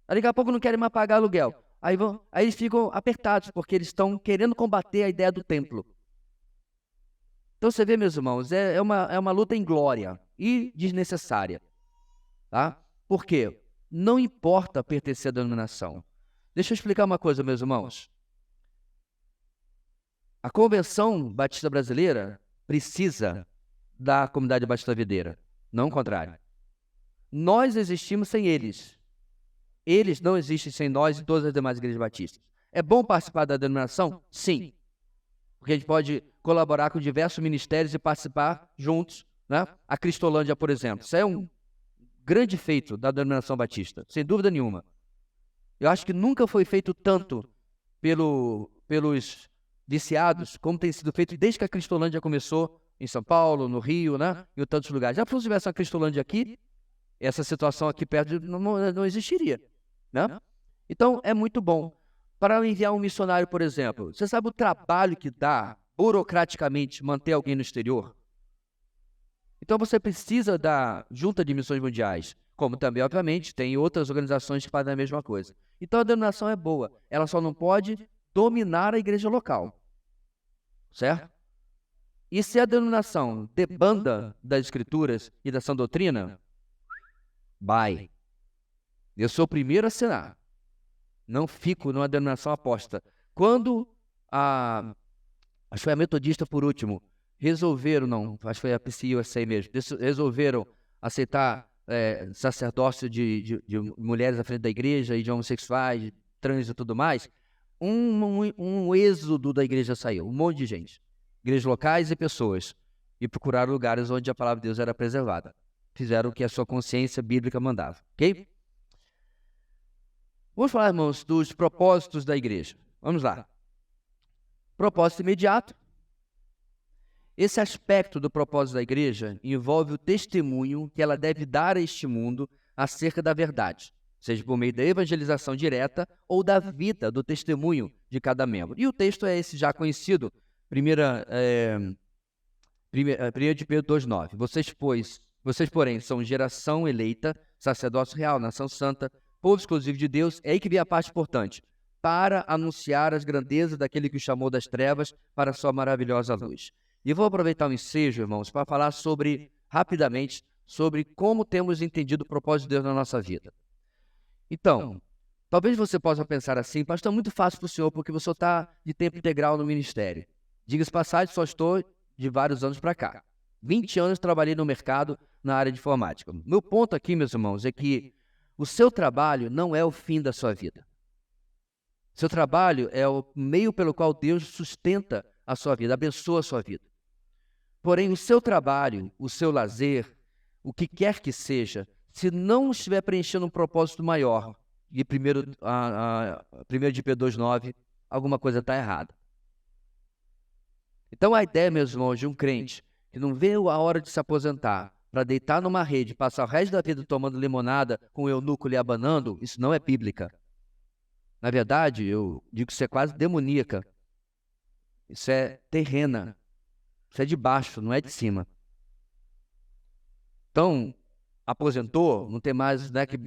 Aí, daqui a pouco não querem mais pagar aluguel. Aí eles ficam apertados, porque eles estão querendo combater a ideia do templo. Então você vê, meus irmãos, é uma luta inglória e desnecessária. Tá? Por quê? Não importa pertencer à denominação. Deixa eu explicar uma coisa, meus irmãos. A Convenção Batista Brasileira precisa da Comunidade Batista Videira, não o contrário. Nós existimos sem eles. Eles não existem sem nós e todas as demais igrejas batistas. É bom participar da denominação? Sim. Porque a gente pode colaborar com diversos ministérios e participar juntos, né? A Cristolândia, por exemplo. Isso é um grande feito da denominação batista, sem dúvida nenhuma. Eu acho que nunca foi feito tanto pelos viciados como tem sido feito desde que a Cristolândia começou em São Paulo, no Rio, né? E em tantos lugares. Já se tivesse uma Cristolândia aqui, essa situação aqui perto não existiria, né? Então, é muito bom. Para enviar um missionário, por exemplo, você sabe o trabalho que dá, burocraticamente, manter alguém no exterior? Então você precisa da Junta de Missões Mundiais, como também, obviamente, tem outras organizações que fazem a mesma coisa. Então a denominação é boa, ela só não pode dominar a igreja local, certo? E se a denominação debanda das Escrituras e da sã doutrina, vai. Eu sou o primeiro a assinar. Não fico numa denominação apóstata. Quando acho que foi a metodista por último, acho que foi a PCUSA mesmo, resolveram aceitar sacerdócio de mulheres à frente da igreja e de homossexuais, trans e tudo mais, um êxodo da igreja saiu, um monte de gente. Igrejas locais e pessoas. E procuraram lugares onde a palavra de Deus era preservada. Fizeram o que a sua consciência bíblica mandava, ok? Vamos falar, irmãos, dos propósitos da igreja. Vamos lá. Propósito imediato. Esse aspecto do propósito da igreja envolve o testemunho que ela deve dar a este mundo acerca da verdade, seja por meio da evangelização direta ou da vida do testemunho de cada membro. E o texto é esse já conhecido, 1 de Pedro 2,9. Vocês, porém, são geração eleita, sacerdócio real, nação santa, povo exclusivo de Deus. É aí que vem a parte importante. Para anunciar as grandezas daquele que o chamou das trevas para a sua maravilhosa luz. E vou aproveitar o ensejo, irmãos, para falar rapidamente, sobre como temos entendido o propósito de Deus na nossa vida. Então, talvez você possa pensar assim, pastor, é muito fácil para o senhor, porque você está de tempo integral no ministério. Diga-se passagem, só estou de vários anos para cá. 20 anos trabalhei no mercado na área de informática. Meu ponto aqui, meus irmãos, é que o seu trabalho não é o fim da sua vida. Seu trabalho é o meio pelo qual Deus sustenta a sua vida, abençoa a sua vida. Porém, o seu trabalho, o seu lazer, o que quer que seja, se não estiver preenchendo um propósito maior, de 1 de Pedro 2,9, alguma coisa está errada. Então a ideia, meus irmãos, de um crente que não vê a hora de se aposentar para deitar numa rede, passar o resto da vida tomando limonada com o eunuco lhe abanando, isso não é bíblica. Na verdade, eu digo que isso é quase demoníaca. Isso é terrena. Isso é de baixo, não é de cima. Então, aposentou, não tem mais, né, que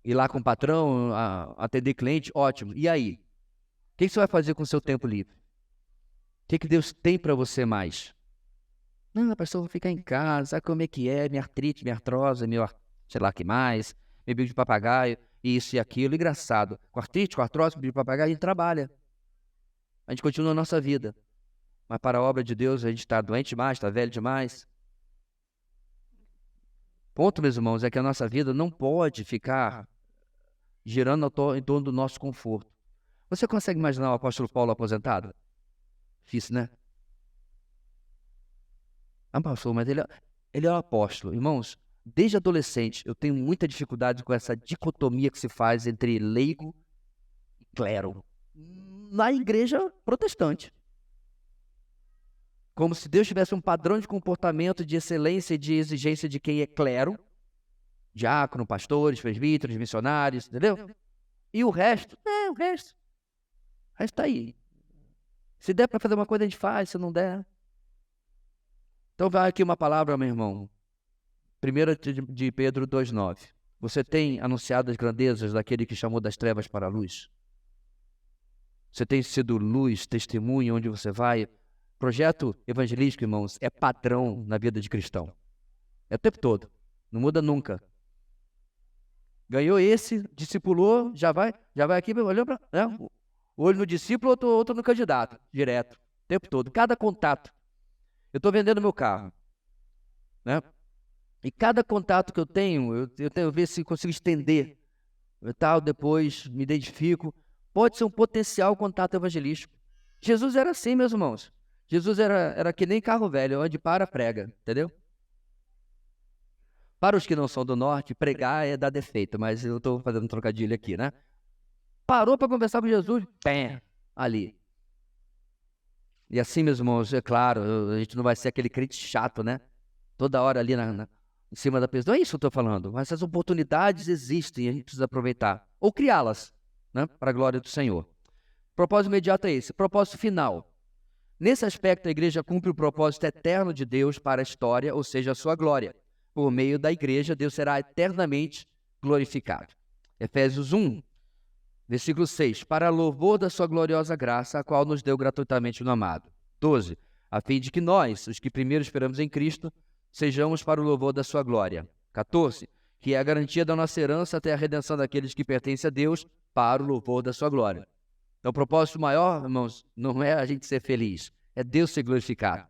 ir lá com o patrão, atender cliente, ótimo. E aí? O que você vai fazer com o seu tempo livre? O que Deus tem para você mais? Não, pastor, eu vou ficar em casa, sabe como é que é? Minha artrite, minha artrose, sei lá o que mais, meu bico de papagaio, isso e aquilo. Engraçado. Com artrite, com artrose, bico de papagaio, a gente trabalha. A gente continua a nossa vida. Mas para a obra de Deus, a gente está doente demais, está velho demais. Ponto, meus irmãos, é que a nossa vida não pode ficar girando em torno do nosso conforto. Você consegue imaginar o apóstolo Paulo aposentado? Difícil, né? Ah, pastor, mas ele é o apóstolo. Irmãos, desde adolescente, eu tenho muita dificuldade com essa dicotomia que se faz entre leigo e clero. Na igreja protestante. Como se Deus tivesse um padrão de comportamento, de excelência e de exigência de quem é clero, diácono, pastores, presbíteros, missionários, entendeu? E o resto, o resto está aí. Se der para fazer uma coisa, a gente faz, se não der. Então vai aqui uma palavra, meu irmão. 1 de Pedro 2,9. Você tem anunciado as grandezas daquele que chamou das trevas para a luz? Você tem sido luz, testemunha onde você vai? Projeto evangelístico, irmãos, é padrão na vida de cristão. É o tempo todo. Não muda nunca. Ganhou esse, discipulou, já vai aqui, olhou para, olho no discípulo, outro no candidato, direto, o tempo todo. Cada contato. Eu estou vendendo meu carro, né? E cada contato que eu tenho, eu tenho ver se consigo estender. Depois me identifico. Pode ser um potencial contato evangelístico. Jesus era assim, meus irmãos. Jesus era que nem carro velho, onde para, prega, entendeu? Para os que não são do norte, pregar é dar defeito, mas eu estou fazendo um trocadilho aqui, né? Parou para conversar com Jesus, ali. E assim, meus irmãos, é claro, a gente não vai ser aquele crente chato, né? Toda hora ali em cima da pessoa. Não é isso que eu estou falando, mas essas oportunidades existem e a gente precisa aproveitar. Ou criá-las, né? Para a glória do Senhor. Propósito imediato é esse. Propósito final. Nesse aspecto, a igreja cumpre o propósito eterno de Deus para a história, ou seja, a sua glória. Por meio da igreja, Deus será eternamente glorificado. Efésios 1, versículo 6. Para louvor da sua gloriosa graça, a qual nos deu gratuitamente no amado. 12. A fim de que nós, os que primeiro esperamos em Cristo, sejamos para o louvor da sua glória. 14. Que é a garantia da nossa herança até a redenção daqueles que pertencem a Deus, para o louvor da sua glória. Então, o propósito maior, irmãos, não é a gente ser feliz, é Deus ser glorificado.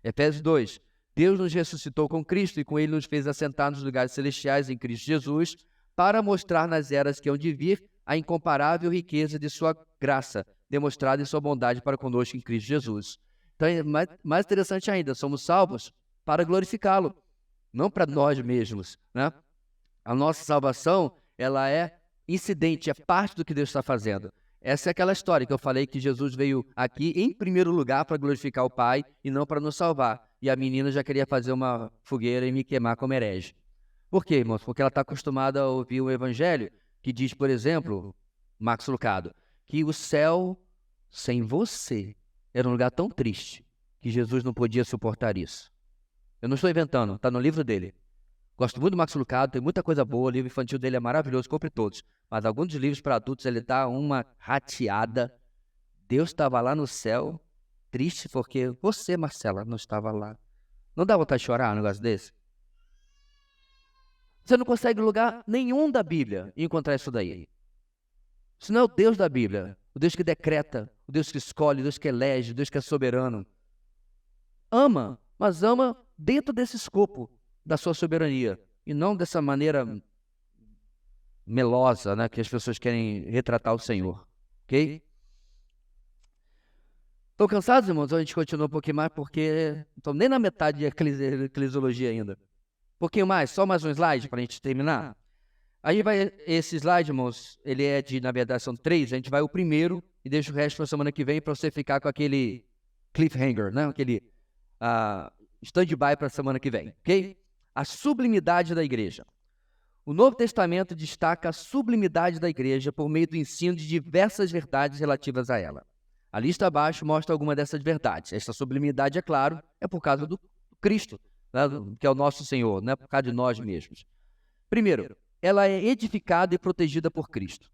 Efésios 2. Deus nos ressuscitou com Cristo e com Ele nos fez assentar nos lugares celestiais em Cristo Jesus, para mostrar nas eras que hão de vir a incomparável riqueza de sua graça, demonstrada em sua bondade para conosco em Cristo Jesus. Então, é mais interessante ainda, somos salvos para glorificá-lo, não para nós mesmos, né? A nossa salvação, ela é incidente, é parte do que Deus está fazendo. Essa é aquela história que eu falei que Jesus veio aqui em primeiro lugar para glorificar o Pai e não para nos salvar. E a menina já queria fazer uma fogueira e me queimar como herege. Por quê, irmãos? Porque ela está acostumada a ouvir o evangelho que diz, por exemplo, Max Lucado, que o céu sem você era um lugar tão triste que Jesus não podia suportar isso. Eu não estou inventando, está no livro dele. Gosto muito do Max Lucado, tem muita coisa boa, o livro infantil dele é maravilhoso, compre todos. Mas alguns dos livros para adultos ele dá uma rateada. Deus estava lá no céu, triste porque você, Marcela, não estava lá. Não dá vontade de chorar um negócio desse? Você não consegue lugar nenhum da Bíblia encontrar isso daí. Isso não é o Deus da Bíblia, o Deus que decreta, o Deus que escolhe, o Deus que elege, o Deus que é soberano. Ama, mas ama dentro desse escopo da sua soberania, e não dessa maneira melosa, né, que as pessoas querem retratar o Senhor. Ok? Estão cansados, irmãos? Ou a gente continua um pouquinho mais, porque não estou nem na metade de eclesiologia ainda. Um pouquinho mais, só mais um slide para a gente terminar. Aí vai, esse slide, irmãos, ele é de, na verdade, são 3, a gente vai o primeiro e deixa o resto para a semana que vem para você ficar com aquele cliffhanger, né? Aquele stand-by para a semana que vem, ok? A sublimidade da igreja. O Novo Testamento destaca a sublimidade da igreja por meio do ensino de diversas verdades relativas a ela. A lista abaixo mostra alguma dessas verdades. Esta sublimidade, é claro, é por causa do Cristo, né, que é o nosso Senhor, não é por causa de nós mesmos. Primeiro, ela é edificada e protegida por Cristo.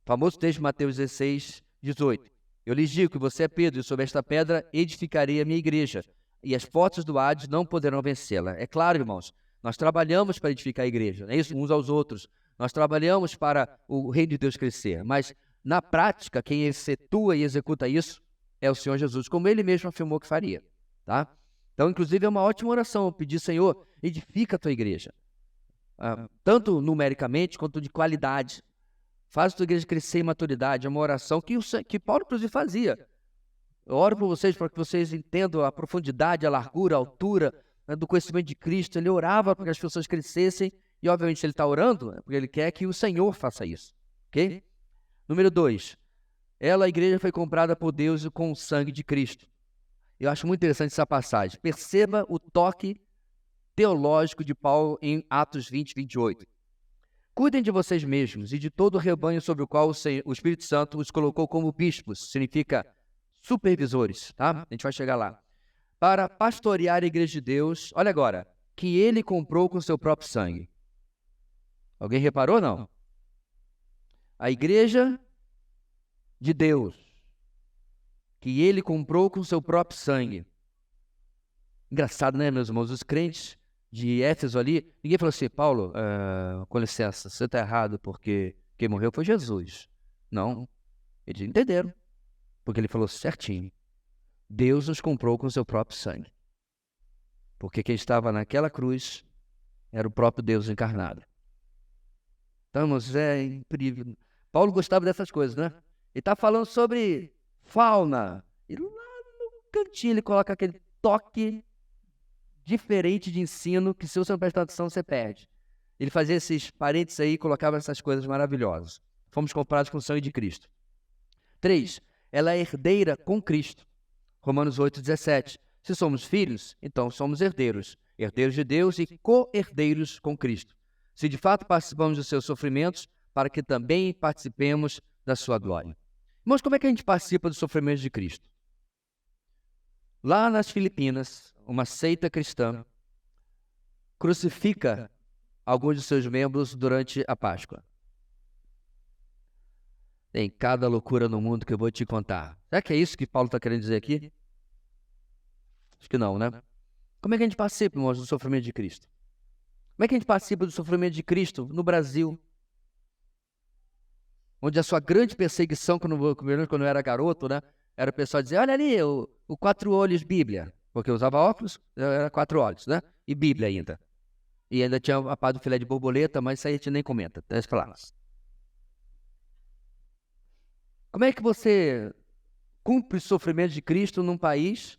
O famoso texto de Mateus 16, 18. Eu lhes digo que você é Pedro, e sobre esta pedra edificarei a minha igreja, e as portas do Hades não poderão vencê-la. É claro, irmãos, nós trabalhamos para edificar a igreja, é isso, uns aos outros. Nós trabalhamos para o reino de Deus crescer, mas na prática, quem efetua e executa isso é o Senhor Jesus, como ele mesmo afirmou que faria, tá? Então, inclusive, é uma ótima oração pedir, Senhor, edifica a tua igreja, tanto numericamente quanto de qualidade. Faz a tua igreja crescer em maturidade. É uma oração que Paulo, inclusive, fazia. Eu oro por vocês para que vocês entendam a profundidade, a largura, a altura, né, do conhecimento de Cristo. Ele orava para que as pessoas crescessem e, obviamente, se ele está orando, é porque ele quer que o Senhor faça isso, ok? Número 2, a igreja foi comprada por Deus com o sangue de Cristo. Eu acho muito interessante essa passagem. Perceba o toque teológico de Paulo em Atos 20, 28. Cuidem de vocês mesmos e de todo o rebanho sobre o qual o Espírito Santo os colocou como bispos, significa supervisores, tá? A gente vai chegar lá. Para pastorear a igreja de Deus, olha agora, que ele comprou com seu próprio sangue. Alguém reparou, não? A igreja de Deus, que ele comprou com seu próprio sangue. Engraçado, né, meus irmãos? Os crentes de Éfeso ali, ninguém falou assim, Paulo, com licença, você está errado porque quem morreu foi Jesus. Não, eles entenderam, porque ele falou certinho. Deus nos comprou com seu próprio sangue. Porque quem estava naquela cruz era o próprio Deus encarnado. Então, irmãos, é incrível. Paulo gostava dessas coisas, né? Ele está falando sobre fauna. E lá no cantinho ele coloca aquele toque diferente de ensino que, se você não prestar atenção, você perde. Ele fazia esses parênteses aí e colocava essas coisas maravilhosas. Fomos comprados com o sangue de Cristo. 3, ela é herdeira com Cristo. Romanos 8, 17. Se somos filhos, então somos herdeiros. Herdeiros de Deus e co-herdeiros com Cristo. Se de fato participamos dos seus sofrimentos, para que também participemos da sua glória. Mas como é que a gente participa dos sofrimentos de Cristo? Lá nas Filipinas, uma seita cristã crucifica alguns de seus membros durante a Páscoa. Tem cada loucura no mundo que eu vou te contar. Será que é isso que Paulo está querendo dizer aqui? Acho que não, né? Como é que a gente participa, irmãos, do sofrimento de Cristo? Como é que a gente participa do sofrimento de Cristo no Brasil? Onde a sua grande perseguição, quando eu era garoto, né? Era o pessoal dizer, olha ali, o 4 olhos Bíblia. Porque eu usava óculos, era 4 olhos, né? E Bíblia ainda. E ainda tinha a parte do filé de borboleta, mas isso aí a gente nem comenta. Deixa eu falar. Como é que você cumpre o sofrimento de Cristo num país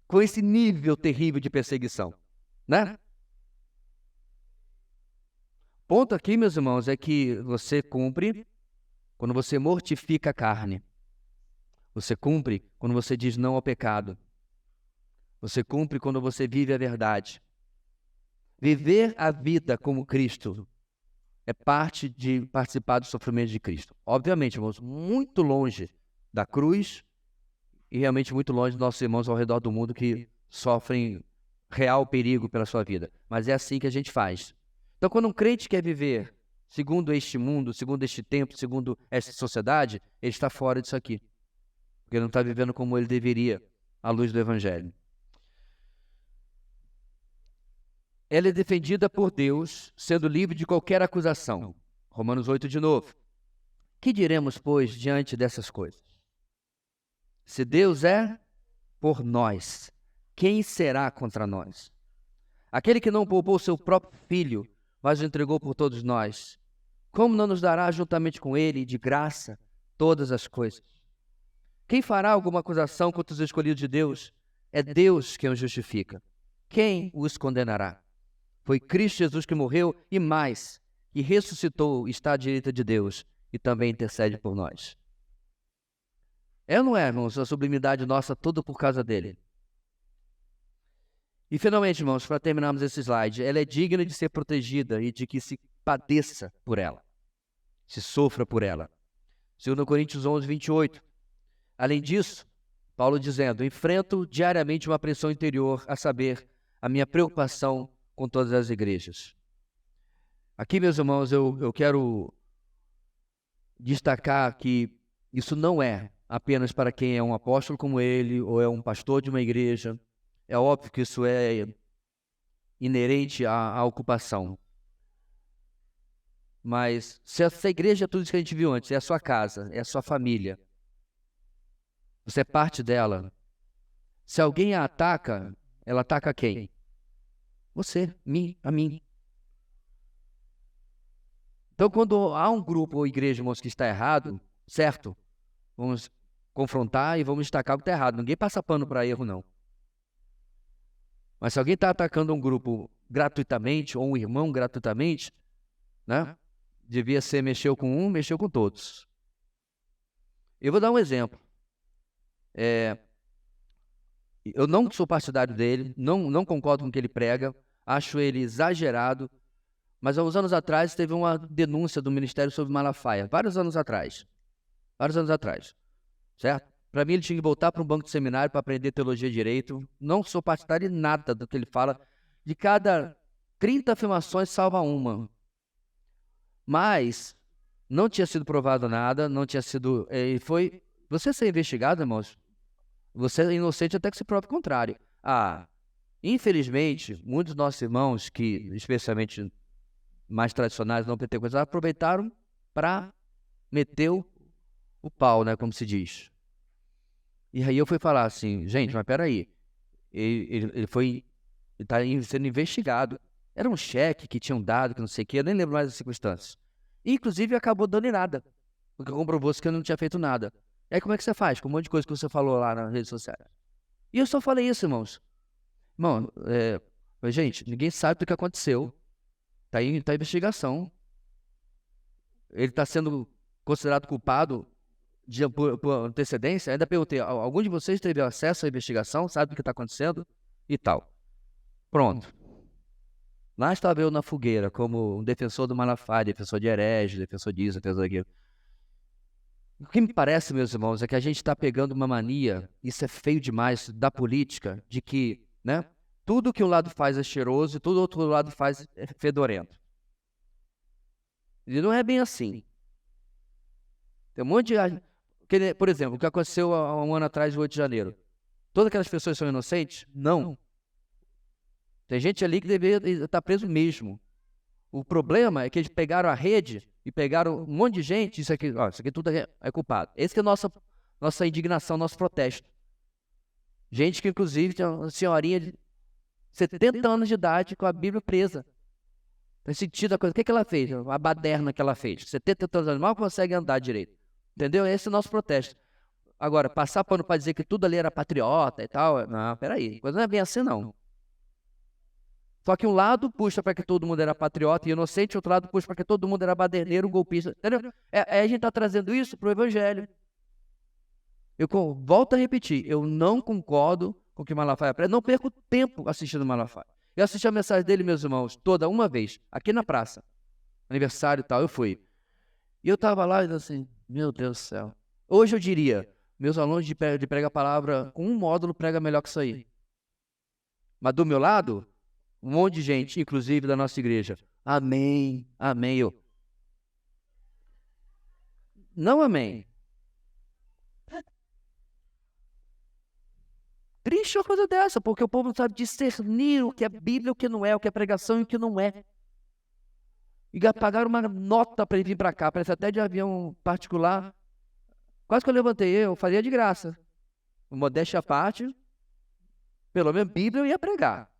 com esse nível terrível de perseguição, né? O ponto aqui, meus irmãos, é que você cumpre quando você mortifica a carne. Você cumpre quando você diz não ao pecado. Você cumpre quando você vive a verdade. Viver a vida como Cristo é parte de participar do sofrimento de Cristo. Obviamente, irmãos, muito longe da cruz e realmente muito longe dos nossos irmãos ao redor do mundo que sofrem real perigo pela sua vida. Mas é assim que a gente faz. Então, quando um crente quer viver segundo este mundo, segundo este tempo, segundo esta sociedade, ele está fora disso aqui. Porque ele não está vivendo como ele deveria, à luz do Evangelho. ela é defendida por Deus, sendo livre de qualquer acusação. Romanos 8 de novo. Que diremos, pois, diante dessas coisas? Se Deus é por nós, quem será contra nós? Aquele que não poupou seu próprio filho, mas o entregou por todos nós, como não nos dará juntamente com ele, de graça, todas as coisas? Quem fará alguma acusação contra os escolhidos de Deus? É Deus quem os justifica. Quem os condenará? Foi Cristo Jesus que morreu e mais, que ressuscitou, está à direita de Deus e também intercede por nós. É ou não é, irmãos, a sublimidade nossa, tudo por causa dele? E finalmente, irmãos, para terminarmos esse slide, ela é digna de ser protegida e de que se padeça por ela, se sofra por ela. 2 Coríntios 11, 28. Além disso, Paulo dizendo, enfrento diariamente uma pressão interior, a saber, a minha preocupação com todas as igrejas. Aqui, meus irmãos, eu quero destacar que isso não é apenas para quem é um apóstolo como ele, ou é um pastor de uma igreja. É óbvio que isso é inerente à ocupação. Mas se essa igreja é tudo isso que a gente viu antes, é a sua casa, é a sua família, você é parte dela. Se alguém a ataca, ela ataca quem? Você, a mim. Então, quando há um grupo ou igreja, irmãos, que está errado, certo? Vamos confrontar e vamos destacar o que está errado. Ninguém passa pano para erro, não. Mas se alguém está atacando um grupo gratuitamente, ou um irmão gratuitamente, né? Devia ser mexeu com um, mexeu com todos. Eu vou dar um exemplo. Eu não sou partidário dele, não concordo com o que ele prega, acho ele exagerado, mas há uns anos atrás teve uma denúncia do Ministério sobre Malafaia, vários anos atrás, certo? Para mim ele tinha que voltar para um banco de seminário para aprender teologia e direito, não sou partidário de nada do que ele fala, de cada 30 afirmações salva uma, mas não tinha sido provado nada, não tinha sido, você ser investigado, irmãos, você é inocente até que se prove o contrário. Infelizmente, muitos dos nossos irmãos, que especialmente mais tradicionais, não pentecostais, aproveitaram para meter o pau, né, como se diz. E aí eu fui falar assim, gente, mas peraí, ele está sendo investigado. Era um cheque que tinham dado, que não sei o que, eu nem lembro mais das circunstâncias. E, inclusive, acabou dando em nada, porque comprovou-se que eu não tinha feito nada. E aí como é que você faz? Com um monte de coisa que você falou lá nas redes sociais. E eu só falei isso, irmãos. Irmão, gente, ninguém sabe do que aconteceu. Tá em investigação. Ele está sendo considerado culpado por antecedência. Ainda perguntei, algum de vocês teve acesso à investigação? Sabe o que está acontecendo? E tal. Pronto. Lá estava eu na fogueira, como um defensor do Malafaia, defensor de herege, defensor disso, defensor daquilo. O que me parece, meus irmãos, é que a gente está pegando uma mania, isso é feio demais, da política, de que, né, tudo que um lado faz é cheiroso e tudo o outro lado faz é fedorento. E não é bem assim. Tem um monte de... Por exemplo, o que aconteceu há um ano atrás, no 8 de janeiro. Todas aquelas pessoas são inocentes? Não. Tem gente ali que deveria estar preso mesmo. O problema é que eles pegaram a rede e pegaram um monte de gente, isso aqui tudo é culpado. Esse que é a nossa indignação, nosso protesto. Gente que, inclusive, tinha uma senhorinha de 70 anos de idade com a Bíblia presa. Tem sentido a coisa. O que ela fez? A baderna que ela fez. 70 anos, mal consegue andar direito. Entendeu? Esse é o nosso protesto. Agora, passar pano para dizer que tudo ali era patriota e tal, não, peraí. A coisa não é bem assim, não. Só que um lado puxa para que todo mundo era patriota e inocente, outro lado puxa para que todo mundo era baderneiro, golpista. Entendeu? A gente está trazendo isso para o Evangelho. Eu volto a repetir, eu não concordo com o que Malafaia prega, não perco tempo assistindo Malafaia. Eu assisti a mensagem dele, meus irmãos, toda uma vez, aqui na praça, aniversário e tal, eu fui. E eu estava lá e assim, meu Deus do céu. Hoje eu diria, meus alunos de prega a palavra, com um módulo prega melhor que isso aí. Mas do meu lado, um monte de gente, inclusive da nossa igreja. Amém, amém. Não amém. Triste existe uma coisa dessa, porque o povo não sabe discernir o que é Bíblia, o que não é, o que é pregação e o que não é. E pagaram uma nota para ele vir para cá, parece até de avião particular. Quase que eu levantei, eu fazia de graça. Modéstia à parte, pelo menos Bíblia eu ia pregar.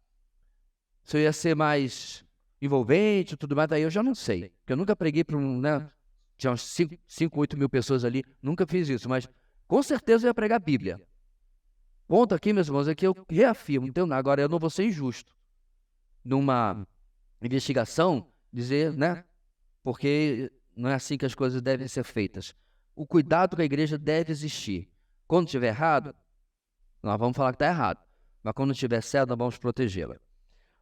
Se eu ia ser mais envolvente e tudo mais, daí eu já não sei. Porque eu nunca preguei para né? Tinha uns 5, 8 mil pessoas ali, nunca fiz isso, mas com certeza eu ia pregar Bíblia. Ponto aqui, meus irmãos, é que eu reafirmo, então, agora eu não vou ser injusto numa investigação, dizer, né? Porque não é assim que as coisas devem ser feitas. O cuidado com a igreja deve existir. Quando estiver errado, nós vamos falar que está errado. Mas quando estiver certo, nós vamos protegê-la.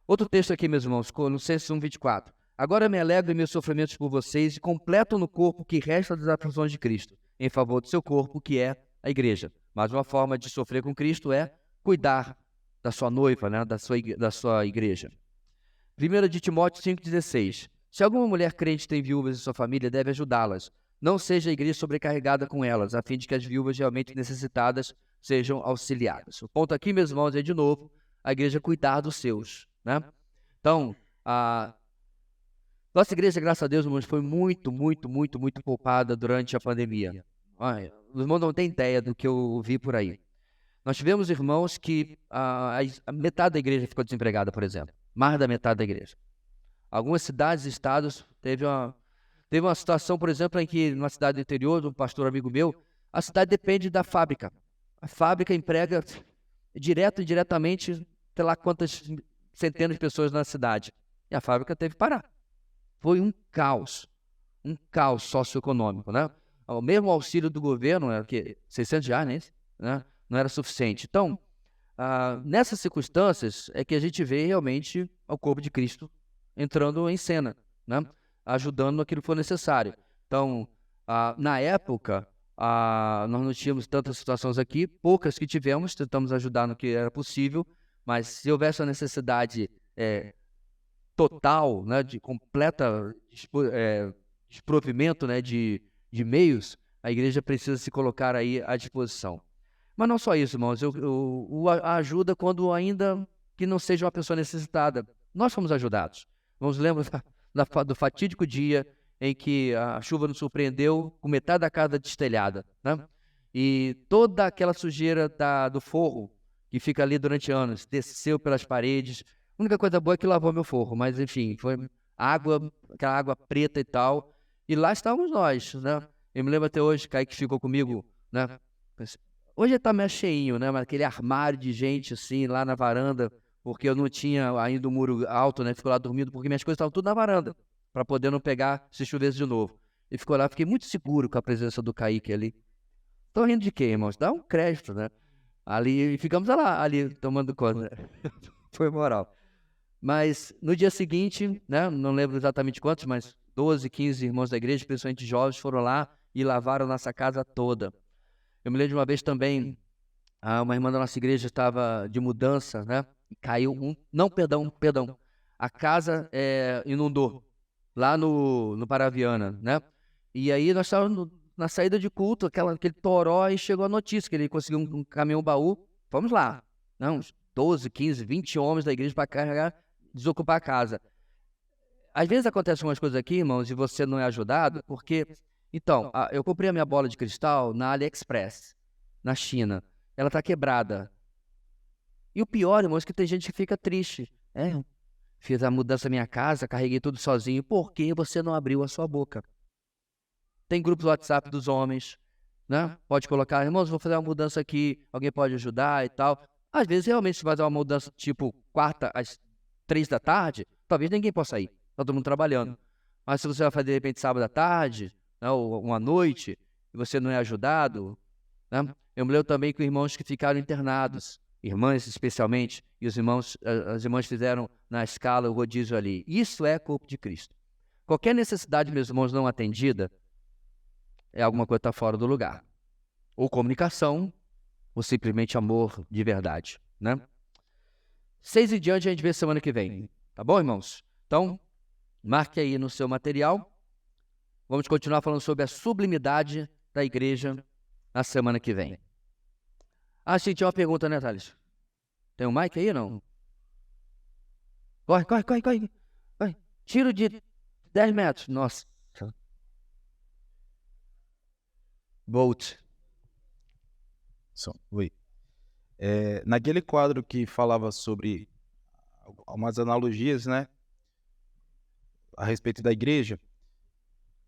Outro texto aqui, meus irmãos, Colossenses 1:24. Agora me alegro em meus sofrimentos por vocês e completo no corpo que resta das aflições de Cristo, em favor do seu corpo, que é a igreja. Mas uma forma de sofrer com Cristo é cuidar da sua noiva, né, da sua igreja. 1 de Timóteo 5,16. Se alguma mulher crente tem viúvas em sua família, deve ajudá-las. Não seja a igreja sobrecarregada com elas, a fim de que as viúvas realmente necessitadas sejam auxiliadas. O ponto aqui, meus irmãos, é de novo a igreja cuidar dos seus, né? Então, a nossa igreja, graças a Deus, irmãos, foi muito poupada durante a pandemia. Olha, os irmãos não têm ideia do que eu vi por aí. Nós tivemos irmãos que a metade da igreja ficou desempregada, por exemplo. Mais da metade da igreja. Algumas cidades e estados teve uma situação, por exemplo, em que numa cidade do interior, de um pastor amigo meu, a cidade depende da fábrica. A fábrica emprega direto e indiretamente, sei lá quantas centenas de pessoas na cidade. E a fábrica teve que parar. Foi um caos socioeconômico, né? O mesmo auxílio do governo, era que R$600, né? Não era suficiente. Então, nessas circunstâncias é que a gente vê realmente o corpo de Cristo entrando em cena, né? Ajudando naquilo que for necessário. Então, na época, nós não tínhamos tantas situações aqui, poucas que tivemos, tentamos ajudar no que era possível, mas se houvesse a necessidade total, né, de completa desprovimento, né, de meios, a igreja precisa se colocar aí à disposição. Mas não só isso, irmãos, a ajuda quando ainda que não seja uma pessoa necessitada. Nós fomos ajudados. Vamos lembrar do fatídico dia em que a chuva nos surpreendeu com metade da casa destelhada, né? E toda aquela sujeira do forro que fica ali durante anos desceu pelas paredes. A única coisa boa é que lavou meu forro, mas enfim, foi aquela água preta e tal. E lá estávamos nós, né? Eu me lembro até hoje, Kaique ficou comigo, né? Hoje está meio cheinho, né? Mas aquele armário de gente assim, lá na varanda, porque eu não tinha ainda o muro alto, né? Ficou lá dormindo, porque minhas coisas estavam tudo na varanda, para poder não pegar se chovesse de novo. E ficou lá, fiquei muito seguro com a presença do Kaique ali. Tô rindo de quê, irmãos? Dá um crédito, né? Ali, ficamos lá, ali, tomando conta. Foi moral. Mas no dia seguinte, né? Não lembro exatamente quantos, mas 12, 15 irmãos da igreja, principalmente jovens, foram lá e lavaram nossa casa toda. Eu me lembro de uma vez também, uma irmã da nossa igreja estava de mudança, né? E caiu perdão. A casa inundou lá no Paraviana, né? E aí nós estávamos na saída de culto, aquele toró, e chegou a notícia que ele conseguiu um caminhão-baú. Vamos lá. Não, uns 12, 15, 20 homens da igreja para carregar, desocupar a casa. Às vezes acontecem umas coisas aqui, irmãos, e você não é ajudado, porque... Então, eu comprei a minha bola de cristal na AliExpress, na China. Ela está quebrada. E o pior, irmãos, é que tem gente que fica triste. Fiz a mudança na minha casa, carreguei tudo sozinho. Por que você não abriu a sua boca? Tem grupos do WhatsApp dos homens, né? Pode colocar, irmãos, vou fazer uma mudança aqui, alguém pode ajudar e tal. Às vezes, realmente, se fazer uma mudança tipo quarta às 3 da tarde, talvez ninguém possa ir. Está todo mundo trabalhando. Mas se você vai fazer, de repente, sábado à tarde, né, ou uma noite, e você não é ajudado, né? Eu me lembro também com irmãos que ficaram internados, irmãs especialmente, e as irmãs fizeram na escala o rodízio ali. Isso é corpo de Cristo. Qualquer necessidade, meus irmãos, não atendida, é alguma coisa que está fora do lugar. Ou comunicação, ou simplesmente amor de verdade, né? 6 em diante a gente vê semana que vem. Tá bom, irmãos? Então, marque aí no seu material. Vamos continuar falando sobre a sublimidade da igreja na semana que vem. Sim, tinha uma pergunta, né, Thales? Tem um mic aí ou não? Corre. Vai. Tiro de 10 metros. Nossa. Bolt. Oi. Naquele quadro que falava sobre umas analogias, né, a respeito da igreja,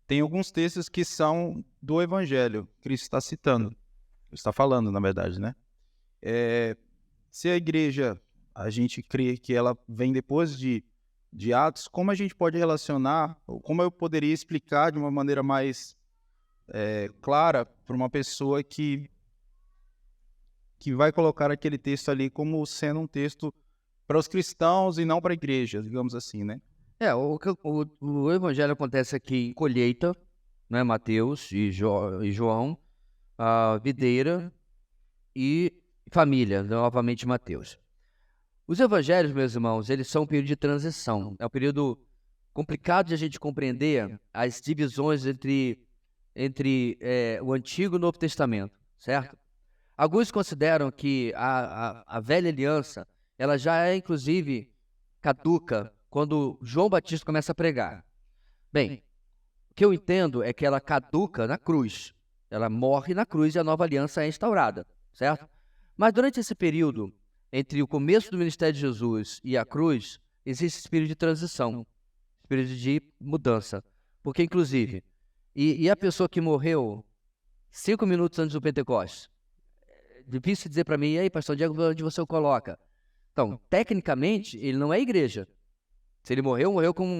tem alguns textos que são do Evangelho. Cristo está citando, está falando, na verdade, né? Se a igreja, a gente crê que ela vem depois de Atos, como a gente pode relacionar, ou como eu poderia explicar de uma maneira mais clara para uma pessoa que vai colocar aquele texto ali como sendo um texto para os cristãos e não para a igreja, digamos assim, né? O evangelho acontece aqui em colheita, né? Mateus e João, a videira e família, novamente Mateus. Os evangelhos, meus irmãos, eles são um período de transição. É um período complicado de a gente compreender as divisões entre o Antigo e o Novo Testamento, certo? Alguns consideram que a velha aliança, ela já é, inclusive, caduca quando João Batista começa a pregar. Bem, o que eu entendo é que ela caduca na cruz. Ela morre na cruz e a nova aliança é instaurada, certo? Mas durante esse período, entre o começo do ministério de Jesus e a cruz, existe esse período de transição, esse período de mudança. Porque, inclusive, e a pessoa que morreu 5 minutos antes do Pentecostes? Difícil dizer para mim, e aí, pastor Diego, onde você o coloca? Então, tecnicamente, ele não é igreja. Se ele morreu como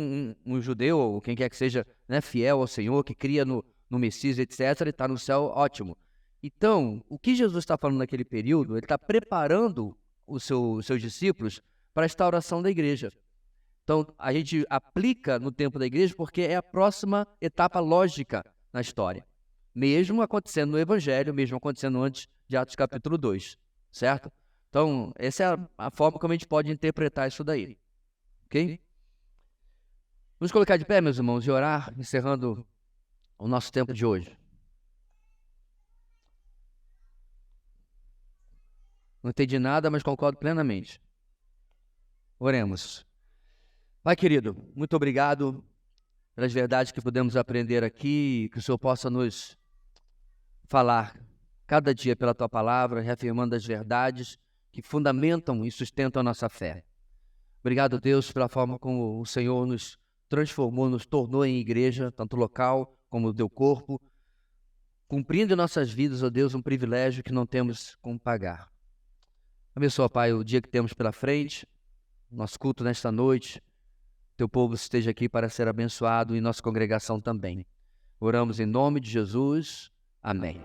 um judeu, ou quem quer que seja, né, fiel ao Senhor, que cria no Messias, etc., ele está no céu, ótimo. Então, o que Jesus está falando naquele período, ele está preparando os seus discípulos para a instauração da igreja. Então, a gente aplica no tempo da igreja porque é a próxima etapa lógica na história. Mesmo acontecendo no Evangelho, mesmo acontecendo antes de Atos capítulo 2, certo? Então, essa é a forma como a gente pode interpretar isso daí. Ok? Vamos colocar de pé, meus irmãos, e orar, encerrando o nosso tempo de hoje. Não entendi nada, mas concordo plenamente. Oremos. Pai querido, muito obrigado pelas verdades que pudemos aprender aqui, que o Senhor possa nos falar cada dia pela Tua palavra, reafirmando as verdades que fundamentam e sustentam a nossa fé. Obrigado, Deus, pela forma como o Senhor nos transformou, nos tornou em igreja, tanto local como o Teu corpo, cumprindo em nossas vidas, ó Deus, um privilégio que não temos como pagar. Abençoa, Pai, o dia que temos pela frente, nosso culto nesta noite, Teu povo esteja aqui para ser abençoado e nossa congregação também. Oramos em nome de Jesus. Amém.